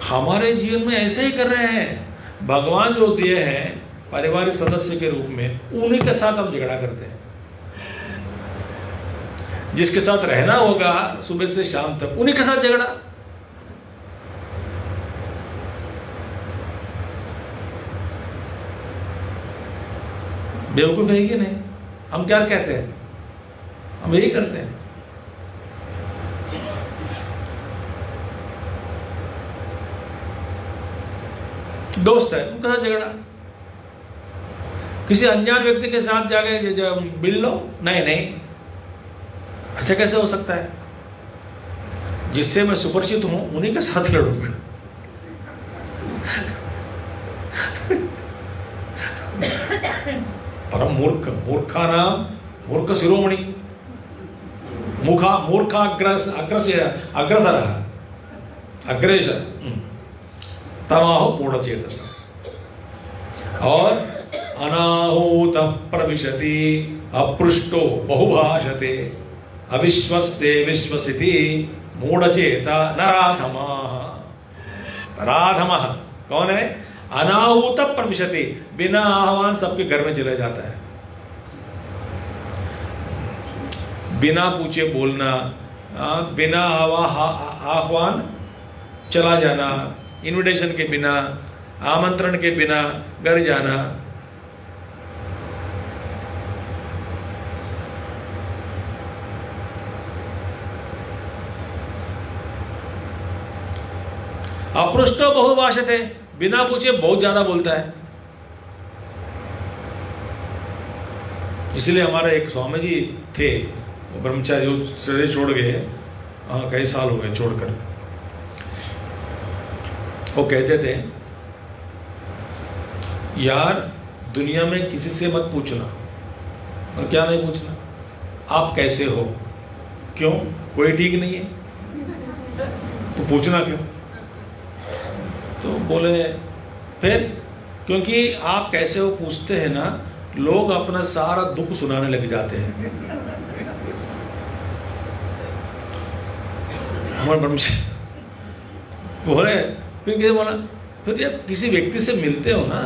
हमारे जीवन में ऐसे ही कर रहे हैं। भगवान जो दिए हैं पारिवारिक सदस्य के रूप में, उन्हीं के साथ हम झगड़ा करते हैं। जिसके साथ रहना होगा सुबह से शाम तक, उन्हीं के साथ झगड़ा। बेवकूफ है कि नहीं? हम क्या कहते हैं, हम यही करते हैं। दोस्त है, उनका झगड़ा। किसी अनजान व्यक्ति के साथ जाके मिल लो, नहीं, ऐसा कैसे हो सकता है? जिससे मैं सुपरिचित हूं उन्हीं के साथ लड़ूंगा। परम मूर्खा नाम मूर्ख शिरोमणि, अग्रेसर तमाहो मूढ़चेतस। और अनाहूत प्रविशति अपृष्टो बहुभाषते अविश्वस्ते विश्वसिति मूढ़चेता नराधमाः। राधमः कौन है? अनाहूत प्रविशति, बिना आह्वान सबके घर में चले जाता है, बिना पूछे बोलना, बिना आह्वान चला जाना, इनविटेशन के बिना, आमंत्रण के बिना घर जाना। अपृष्टो बहुभाषते, बिना पूछे बहुत ज्यादा बोलता है। इसलिए हमारे एक स्वामी जी थे, वो ब्रह्मचारी, वो शरीर छोड़ गए, हाँ कई साल हो गए छोड़कर। वो कहते थे, यार दुनिया में किसी से मत पूछना। और क्या नहीं पूछना? आप कैसे हो? क्यों? कोई ठीक नहीं है तो पूछना क्यों? तो बोले फिर, क्योंकि आप कैसे हो पूछते हैं ना, लोग अपना सारा दुख सुनाने लग जाते हैं। हमारे ब्रह्मचारी बोले, फिर क्या बोला, फिर जब किसी व्यक्ति से मिलते हो ना,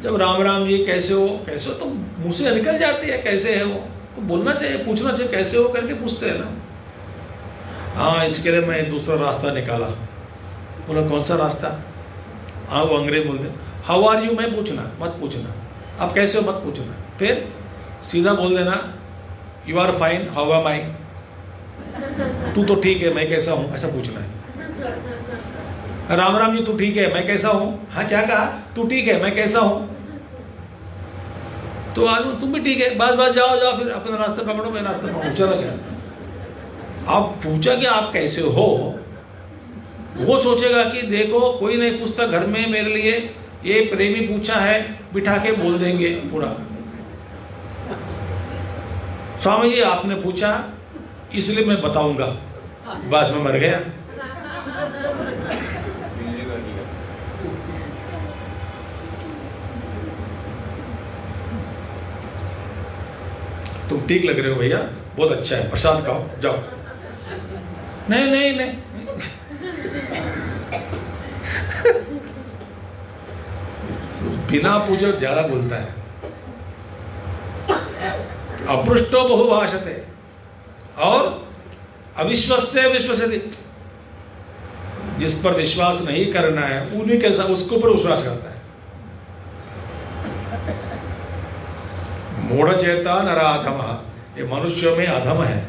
जब राम राम जी कैसे हो तो मुंह से निकल जाती है कैसे है वो, तो बोलना चाहिए, पूछना चाहिए कैसे हो करके पूछते हैं ना। हाँ इसके लिए मैं दूसरा रास्ता निकाला। बोला कौन सा रास्ता? हाँ वो अंग्रेज बोलते, हाउ आर यू मैं पूछना, मत पूछना। आप कैसे हो मत पूछना। फिर सीधा बोल देना, you are fine, how am I. तू तो ठीक है, मैं कैसा हूं, ऐसा पूछना है। राम राम जी तू ठीक है, मैं कैसा हूं। हाँ क्या कहा? तू ठीक है, मैं कैसा हूं। तो आज तुम भी ठीक है, बस बस जाओ जाओ, फिर अपना रास्ता पकड़ो, मैं रास्ता पकड़ो, चला गया। आप पूछा कि आप कैसे हो, वो सोचेगा कि देखो कोई नहीं पूछता घर में मेरे लिए, ये प्रेमी पूछा है, बिठा के बोल देंगे पूरा। स्वामी जी आपने पूछा इसलिए मैं बताऊंगा, बस मैं मर गया। तुम ठीक लग रहे हो भैया, बहुत अच्छा है, प्रसाद खाओ, जाओ। नहीं नहीं नहीं बिना पूछे ज्यादा बोलता है। अपृष्टो बहुभाषते, और अविश्वस्ते विश्वसति, जिस पर विश्वास नहीं करना है उन्हीं के साथ उसके ऊपर विश्वास करता है। मूढ़ चेता नराधम, ये मनुष्यों में अधम है।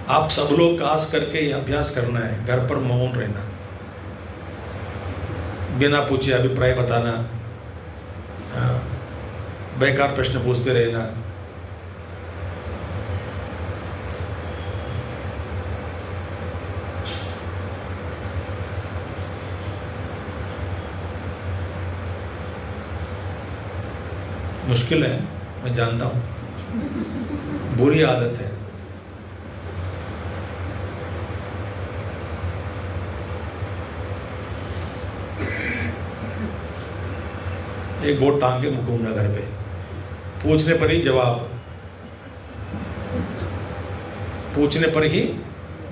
आप सब लोग खास करके ये अभ्यास करना है, घर पर मौन रहना, बिना पूछे अभिप्राय बताना, बेकार प्रश्न पूछते रहना। मुश्किल है, मैं जानता हूं, बुरी आदत है। एक बोर्ड टांग के मुकूंगा घर पे, पूछने पर ही जवाब, पूछने पर ही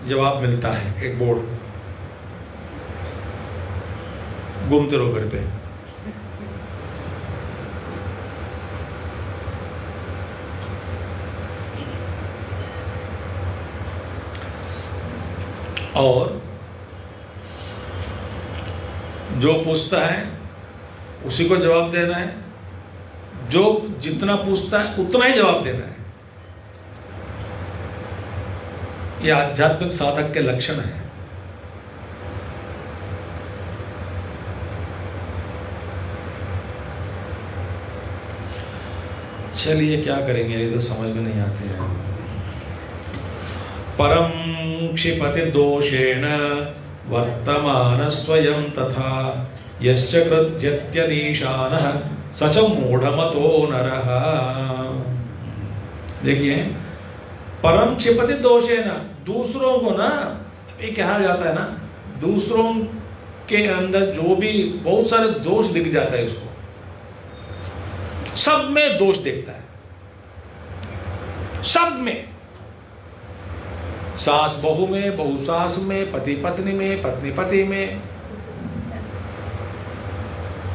जवाब मिलता है। एक बोर्ड घूमते रहो घर पे। और जो पूछता है उसी को जवाब देना है, जो जितना पूछता है उतना ही जवाब देना है। यह आध्यात्मिक साधक के लक्षण है। चलिए क्या करेंगे, ये तो समझ में नहीं आते हैं। परम क्षिपति दोषेण वर्तमान स्वयं तथा यश्च कृत्यत्यनीशानः सच मूढ़मतो नरः। देखिए, परम क्षिपति दोषेण, दूसरों को ना, ये कहा जाता है ना, दूसरों के अंदर जो भी बहुत सारे दोष दिख जाता है, इसको सब में दोष दिखता है, सब में, सास बहू में, बहू सास में, पति पत्नी में, पत्नी पति में,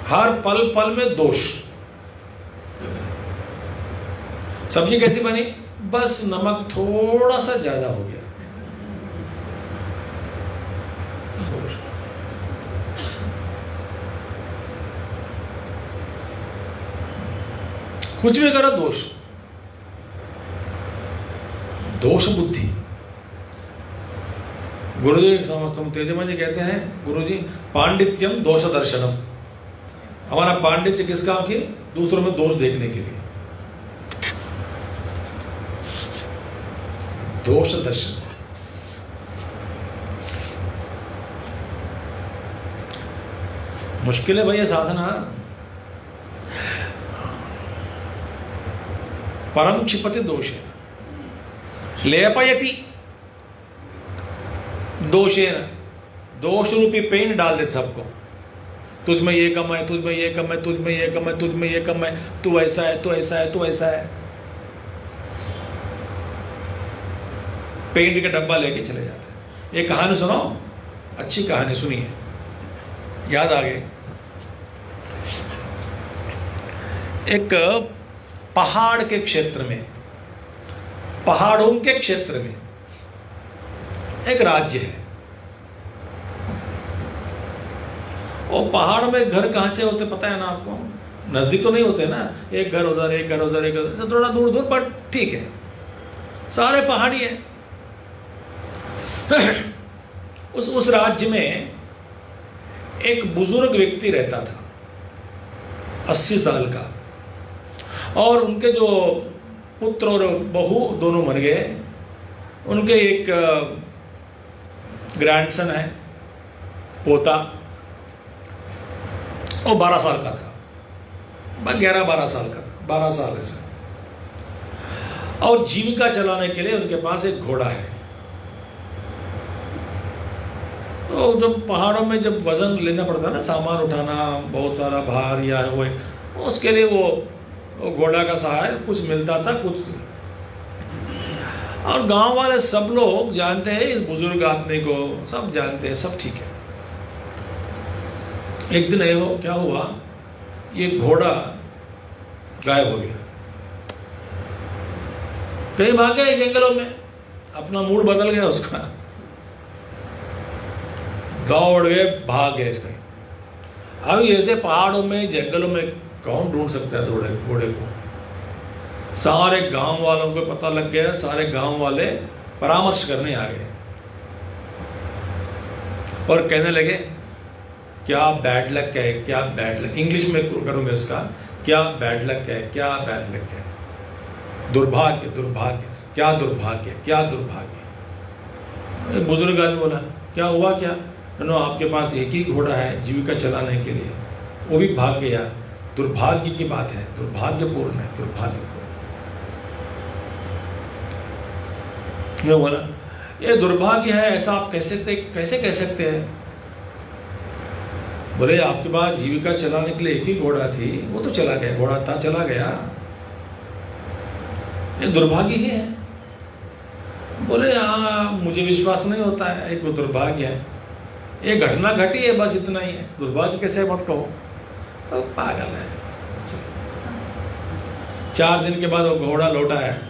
हर पल पल में दोष। सब्जी कैसी बनी? बस नमक थोड़ा सा ज्यादा हो गया, दोष। कुछ भी करो दोष। दोष बुद्धि। गुरुजी तेजमान जी कहते हैं, गुरुजी पांडित्यम दोष दर्शनम, हमारा पांडित्य किस काम की? दूसरों में दोष देखने के लिए। दोष दर्शन। मुश्किल है भाई ये साधना। परम क्षिपति दोषे लेपयति दोषेन, दोष रूपी पेन डाल देते सबको। तुझ में ये कम है, तुझ में ये कम है, तुझ में ये कम है, तुझ में ये कम है, तू ऐसा है, तू ऐसा है, तू ऐसा है। पेंट का डब्बा लेके चले जाते हैं। एक कहानी सुनाओ, अच्छी कहानी सुनिए, याद आ गए। एक पहाड़ के क्षेत्र में, पहाड़ों के क्षेत्र में एक राज्य है। और पहाड़ में घर कहां से होते पता है ना आपको? नजदीक तो नहीं होते ना, एक घर उधर, एक घर उधर, एक उधर, थोड़ा दूर दूर, बट ठीक है, सारे पहाड़ी है। उस राज्य में एक बुजुर्ग व्यक्ति रहता था, 80 साल का, और उनके जो पुत्र और बहू दोनों मर गए। उनके एक ग्रैंडसन है, पोता, वो 12 साल का था, 11-12 साल का, 12 साल ऐसा। और जीविका चलाने के लिए उनके पास एक घोड़ा है। तो जब पहाड़ों में जब वजन लेना पड़ता है ना, सामान उठाना, बहुत सारा भार या हुए, उसके लिए वो घोड़ा का सहाय कुछ मिलता था, कुछ। और गांव वाले सब लोग जानते हैं इस बुजुर्ग आदमी को, सब जानते हैं, सब ठीक है। एक दिन क्या हुआ, ये घोड़ा गायब हो गया, कहीं भाग गया जंगलों में, अपना मूड बदल गया उसका, दौड़ गए, भाग गए कहीं। अब ऐसे पहाड़ों में, जंगलों में कौन ढूंढ सकता है घोड़े को? सारे गांव वालों को पता लग गया, सारे गांव वाले परामर्श करने आ गए और कहने लगे, क्या बैड लक है, क्या बैड लक, इंग्लिश में करूंगा इसका, क्या बैड लक है, क्या बैड लक है, दुर्भाग्य, दुर्भाग्य, क्या दुर्भाग्य, क्या दुर्भाग्य। बुजुर्ग आदमी बोला, क्या हुआ, क्या? नो, आपके पास एक ही घोड़ा है जीविका चलाने के लिए, वो भी भाग गया, दुर्भाग्य की बात है, दुर्भाग्यपूर्ण है, दुर्भाग्यपूर्ण। मैं बोला, ये दुर्भाग्य है, ऐसा आप कैसे कह सकते हैं? बोले, आपके पास जीविका चलाने के लिए एक ही घोड़ा थी, वो तो चला गया, घोड़ा था, चला गया, ये दुर्भाग्य ही है। बोले, हाँ, मुझे विश्वास नहीं होता है, एक दुर्भाग्य है, ये घटना घटी है, बस इतना ही है, दुर्भाग्य कैसे मत कहो, तो पागल है। 4 दिन के बाद वो घोड़ा लौटा है।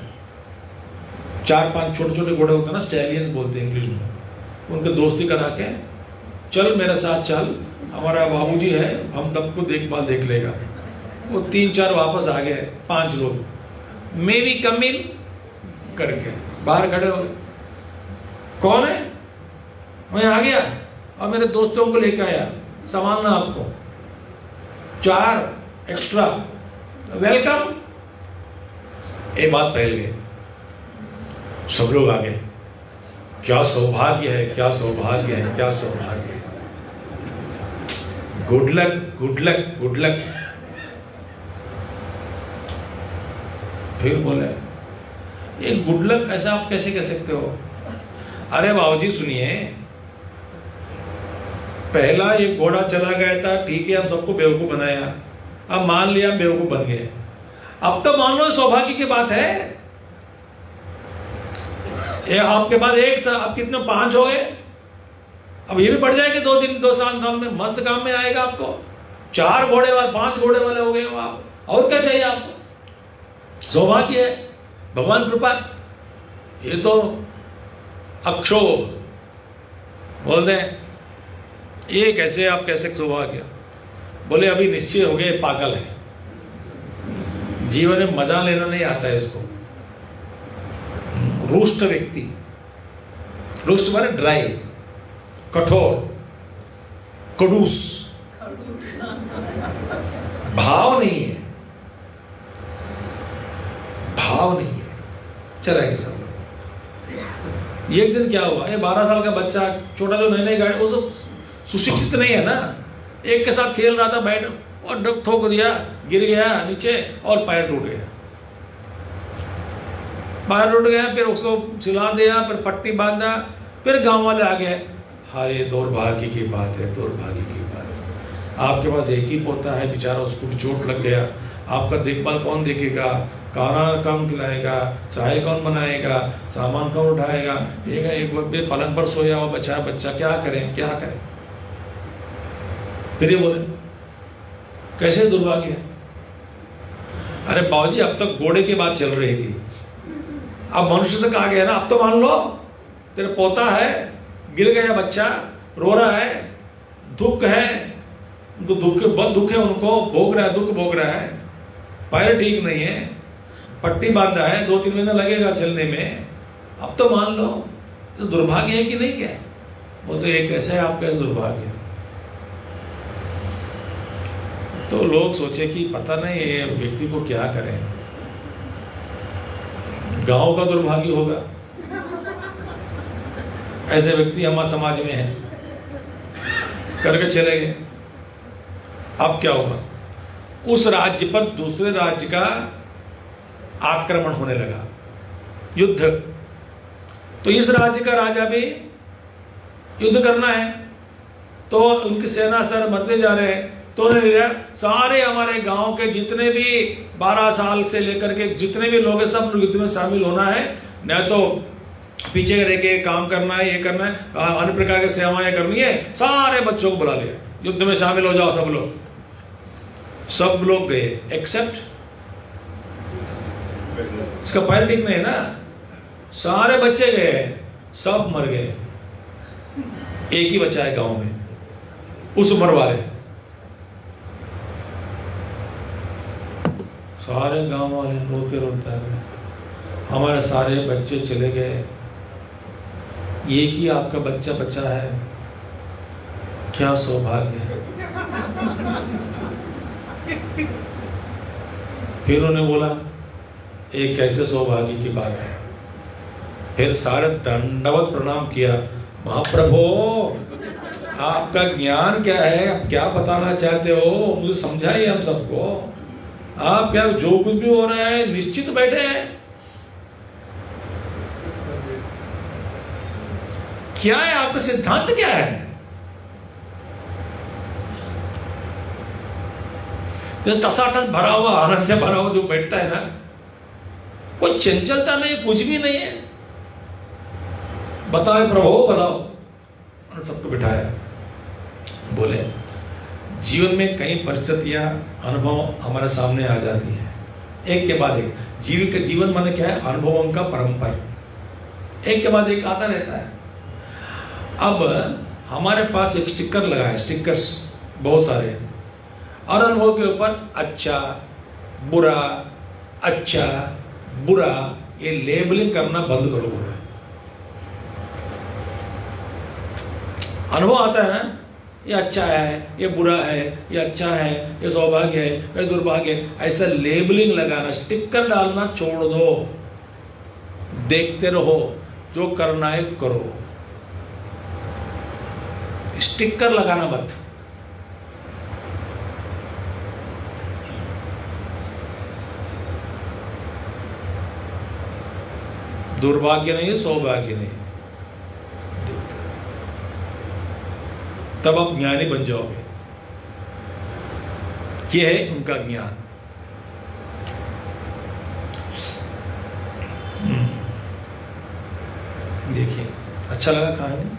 4-5 छोटे छोटे घोड़े होते हैं ना, स्टैलियंस बोलते हैं इंग्लिश में, उनके दोस्ती करा के, चल मेरे साथ चल, हमारा बाबूजी है, हम सबको देखभाल देख लेगा। वो 3-4 वापस आ गए, 5 लोग, मे बी कम इन करके बाहर खड़े हो गए। कौन है? मैं आ गया और मेरे दोस्तों को लेकर आया, संभालना आपको, 4 एक्स्ट्रा, वेलकम। एक बात फैल गई, सब लोग आ गए, क्या सौभाग्य है, क्या सौभाग्य है, क्या सौभाग्य है, good luck, good luck, good luck. फिर बोले, ये गुड लक ऐसा आप कैसे कह सकते हो? अरे बाबूजी सुनिए, पहला ये घोड़ा चला गया था, ठीक है, हम सबको बेवकूफ बनाया, अब मान लिया बेवकूफ बन गए, अब तो मान लो सौभाग्य की बात है। ये आपके पास एक था, अब कितने 5 हो गए, अब ये भी बढ़ जाएंगे 2 दिन 2 साल में, मस्त काम में आएगा आपको। 4 घोड़े वाले 5 घोड़े वाले हो गए हो आप, और क्या चाहिए आपको? सौभाग्य है, भगवान कृपा। ये तो अक्षोभ बोलते हैं, ये कैसे आप कैसे सौभाग्य? बोले, अभी निश्चय हो गए, पागल है, जीवन में मजा लेना नहीं आता है इसको, रुष्ट व्यक्ति, रुष्ट माने ड्राई, कठोर, खड़ूस, भाव नहीं है, भाव नहीं है, चलेगा सब लोग। एक दिन क्या हुआ, ये 12 साल का बच्चा छोटा जो नई नई गाड़ी, वो सब सुशिक्षित नहीं है ना, एक के साथ खेल रहा था, बैठ और डग ठोक दिया, गिर गया नीचे और पैर टूट गया। पैर टूट गया, फिर उसको चिल्ला दिया, फिर पट्टी बांधा, फिर गांव वाले आ गए। अरे दुर्भाग्य की बात है, दुर्भाग्य की बात है, आपके पास एक ही पोता है, बेचारा उसको भी चोट लग गया, आपका देखभाल कौन देखेगा, खाना कौन खिलाएगा, चाय कौन बनाएगा, सामान कौन उठाएगा, एक वक्त पलंग पर सोया हुआ बच्चा क्या करें, क्या करें। फिर ये बोले कैसे दुर्भाग्य है। अरे बाबूजी अब तक घोड़े की बात चल रही थी, अब मनुष्य तक आ गया ना, अब तो मान लो तेरा पोता है, गिर गया बच्चा, रो रहा है, दुख है, उनको बहुत दुख है, उनको भोग रहा है, दुख भोग रहा है, पैर ठीक नहीं है, पट्टी बांधा है, 2-3 महीना लगेगा चलने में, अब तो मान लो, तो दुर्भाग्य है कि नहीं क्या। वो तो ये कैसे है आपका दुर्भाग्य। तो लोग सोचे कि पता नहीं ये व्यक्ति को क्या करें, गांव का दुर्भाग्य होगा, ऐसे व्यक्ति हमारे समाज में है, करके चले गए। अब क्या होगा, उस राज्य पर दूसरे राज्य का आक्रमण होने लगा, युद्ध। तो इस राज्य का राजा भी युद्ध करना है, तो उनकी सेना सर मरते जा रहे हैं, तो उन्होंने सारे हमारे गांव के जितने भी 12 साल से लेकर के जितने भी लोग हैं, सब युद्ध में शामिल होना है, नहीं तो पीछे रह के काम करना है, ये करना है, अन्य प्रकार की सेवाएं करनी है। सारे बच्चों को बुला लिया, युद्ध में शामिल हो जाओ सब लोग। सब लोग गए एक्सेप्ट, इसका पैर ठीक नहीं है ना, सारे बच्चे गए, सब मर गए, एक ही बच्चा है गांव में, उस उम्र वाले। सारे गांव वाले रोते रोते आ गए, हमारे सारे बच्चे चले गए, एक ही आपका बच्चा बचा है, क्या सौभाग्य है। फिर उन्होंने बोला एक कैसे सौभाग्य की बात है। फिर सारे दंडवत प्रणाम किया, महाप्रभु आपका ज्ञान क्या है, आप क्या बताना चाहते हो, मुझे समझाइए हम सबको। आप यार जो कुछ भी हो रहा है निश्चित बैठे हैं, क्या है आपका सिद्धांत क्या है। जो टसाटस भरा हुआ, आनंद से भरा हुआ जो बैठता है ना, कोई चंचलता नहीं, कुछ भी नहीं है। बताओ प्रभु बताओ, उन्होंने सबको बिठाया, बोले जीवन में कई परिस्थितियां अनुभव हमारे सामने आ जाती हैं, एक के बाद एक। जीवन माने क्या है, अनुभवों का परंपर, एक के बाद एक आता रहता है। अब हमारे पास एक स्टिकर लगा है, स्टिकर्स बहुत सारे, और अनुभव के ऊपर अच्छा बुरा, अच्छा बुरा, ये लेबलिंग करना बंद करो। अनुभव आता है ना, ये अच्छा है, ये बुरा है, ये अच्छा है, ये सौभाग्य है, ये दुर्भाग्य है, ऐसा लेबलिंग लगाना, स्टिकर डालना छोड़ दो, देखते रहो, जो करना है करो, स्टिकर लगाना मत। दुर्भाग्य नहीं, सौभाग्य नहीं, तब आप ज्ञानी बन जाओगे। यह है उनका ज्ञान। देखिए अच्छा लगा कहानी,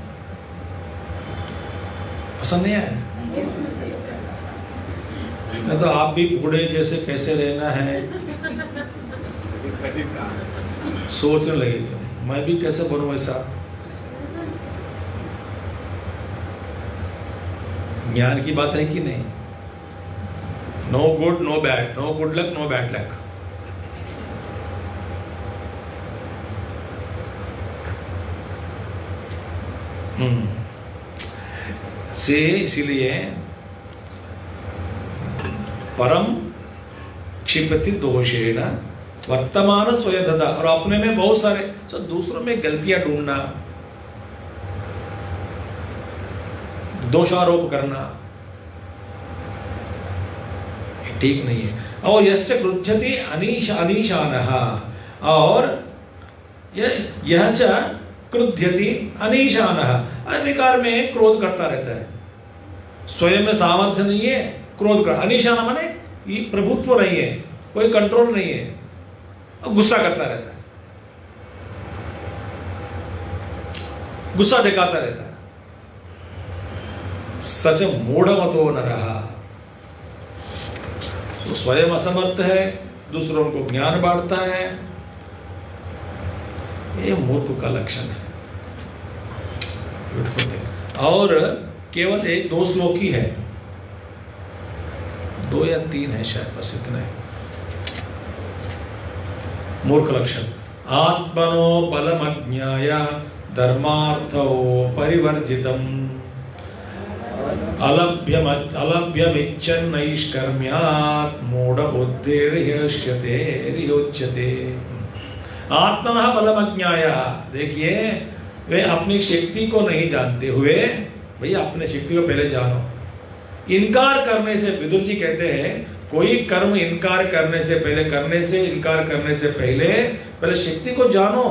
पसंद नहीं आया? नहीं तो आप भी बूढ़े जैसे कैसे रहना है सोचने लगेगा, मैं भी कैसे बनूं ऐसा। ज्ञान की बात है कि नहीं? No good no bad, no good luck no bad luck. से इसीलिए परम क्षिपति दोषेण वर्तमान स्वयं, और अपने में बहुत सारे, तो दूसरों में गलतियां ढूंढना, दोषारोप करना ठीक नहीं है। और यश्च क्रुध्यति अनीशानः, और यह च क्रुध्यति अनीशानः, अनिकार में क्रोध करता रहता है, स्वयं में सामर्थ्य नहीं है, क्रोध कर, अनीशान माने प्रभुत्व नहीं है, कोई कंट्रोल नहीं है, गुस्सा करता रहता है, गुस्सा दिखाता रहता है। सच मूढ़मतो नरः, तो स्वयं असमर्थ है, दूसरों को ज्ञान बांटता है, ये मूर्ख का लक्षण है। और केवल एक दो श्लोक ही है, 2 या 3 है शायद, बस इतना है मूर्ख लक्षण। आत्मनो बलमज्ञाय धर्मार्थो परिवर्जितम् अलभ्यमिच्छन् नैष्कर्म्यात् मूढबुद्धिर्ह्यष्यते रिहोच्यते। आत्मनः बलमज्ञाय, देखिए वे अपनी शक्ति को नहीं जानते हुए, भैया अपने शक्ति को पहले जानो। इनकार करने से, विदुर जी कहते हैं, कोई कर्म इनकार करने से पहले, इनकार करने से पहले शक्ति को जानो।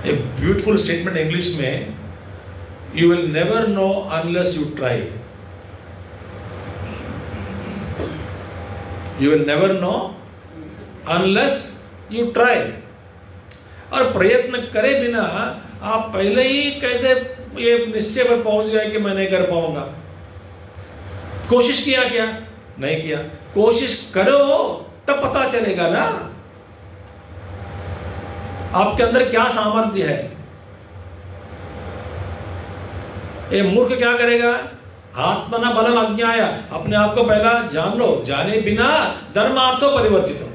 A beautiful statement English में, you will never know unless you try. You will never know unless you try. और प्रयत्न करे बिना आप पहले ही कैसे ये निश्चय पर पहुंच गए कि मैं नहीं कर पाऊंगा। कोशिश किया क्या? नहीं किया। कोशिश करो तब पता चलेगा ना आपके अंदर क्या सामर्थ्य है। ये मूर्ख क्या करेगा? आत्मना बलम अज्ञाय, अपने आप को पहला जान लो, जाने बिना धर्मार्थो परिवर्तित हो।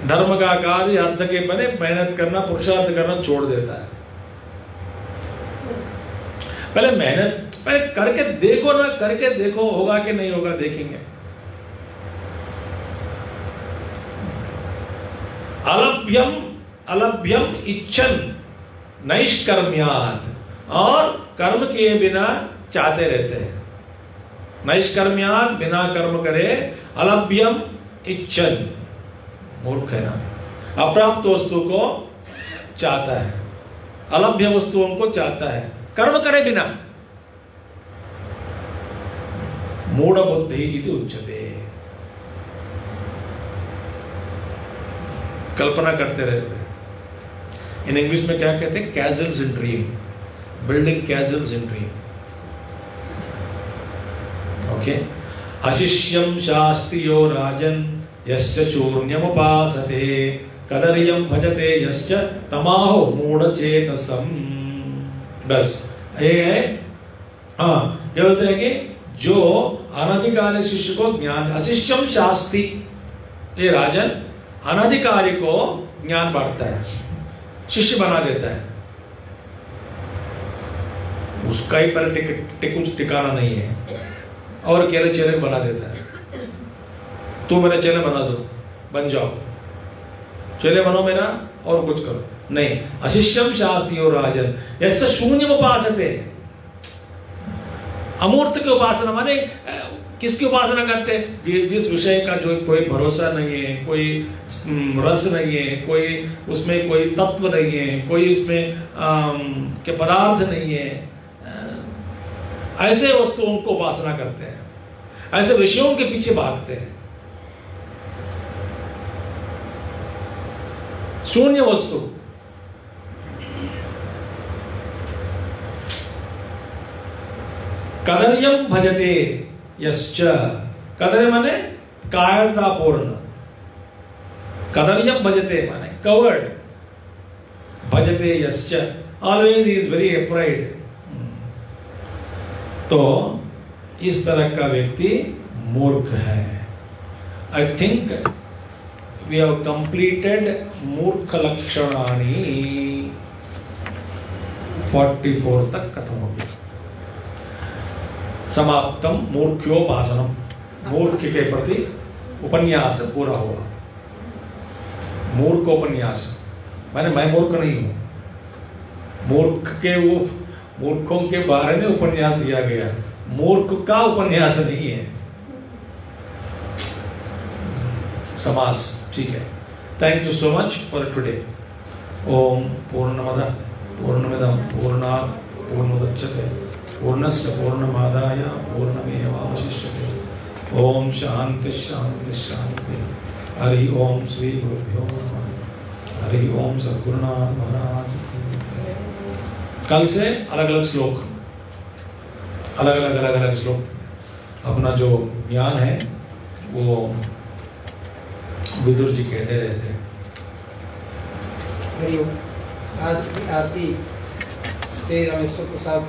धर्म का कार्य अर्थ के बने मेहनत करना, पुरुषार्थ करना छोड़ देता है। पहले मेहनत पहले करके देखो ना, करके देखो होगा कि नहीं होगा, देखेंगे। अलभ्यम इच्छन नैष्कर्म्यात्, और कर्म किए बिना चाहते रहते हैं। नैष्कर्म्यात्, बिना कर्म करे। अलभ्यम इच्छन, मूर्ख है ना, अप्राप्त वस्तु को चाहता है, अलभ्य वस्तुओं को चाहता है, कर्म करे बिना। मूढ़ बुद्धि इति उच्यते, कल्पना करते रहते हैं। इन इंग्लिश में क्या कहते हैं? Castles in dream, building castles in dream. Okay. अशिष्यम शास्ति यो राजन यश्च शून्यमुपासते कदर्यम भजते यश्च तमाहो मूढ़चेतसम। बस ये है। हाँ, क्या बोलते हैं कि जो अनधिकारी शिष्य को ज्ञान, अशिष्यम शास्ति, ये राजन अनधिकारी को ज्ञान बांटता है, शिष्य बना देता है। उसका ही पर कुछ ठिकाना नहीं है, और अकेले चेले बना देता है। तू मेरे चेले बना दो, बन जाओ, चेले बनो मेरा और कुछ करो नहीं। अशिष्यम शास्त्री और राजन ऐसा शून्य उपासते, अमूर्त की उपासना माने किसकी उपासना करते? जिस विषय का जो कोई भरोसा नहीं है, कोई रस नहीं है, कोई उसमें कोई तत्व नहीं है, कोई उसमें के पदार्थ नहीं है, ऐसे वस्तुओं को उपासना करते हैं, ऐसे विषयों के पीछे भागते हैं। शून्य वस्तु, कदर्यम भजते यश्च, कदर्य माने कायरतापूर्ण, कदर्यम भजते माने कवर्ड, भजते यश्च ऑलवेज इज वेरी अफ्रेड। तो इस तरह का व्यक्ति मूर्ख है। I think we have completed मूर्ख लक्षणानि 44 तक खत्म हो गया। समाप्तम मूर्ख्योपासनम, मूर्ख के प्रति उपन्यास पूरा हुआ। मूर्खोपन्यास मैंने मैं मूर्ख नहीं हूं, मूर्ख के वो मूर्खों के बारे में उपन्यास दिया गया, मूर्ख का उपन्यास नहीं है। समास ठीक है। Thank you so much for today. ओम पूर्णमदः पूर्णमिदं पूर्णात् पूर्णमुदच्यते पूर्णस्य पूर्णमादाय पूर्णमेवावशिष्यते। ओम शांति शांति शांति। हरि ओम श्री गुरुभ्यो नमः। हरि ओम सद्गुरुनाथ महाराज। कल से अलग अलग श्लोक, अलग अलग श्लोक, अपना जो ज्ञान है वो विदुर जी कहते रहते हैं। हरि ओम। आज की आरती श्री रामेश्वर प्रसाद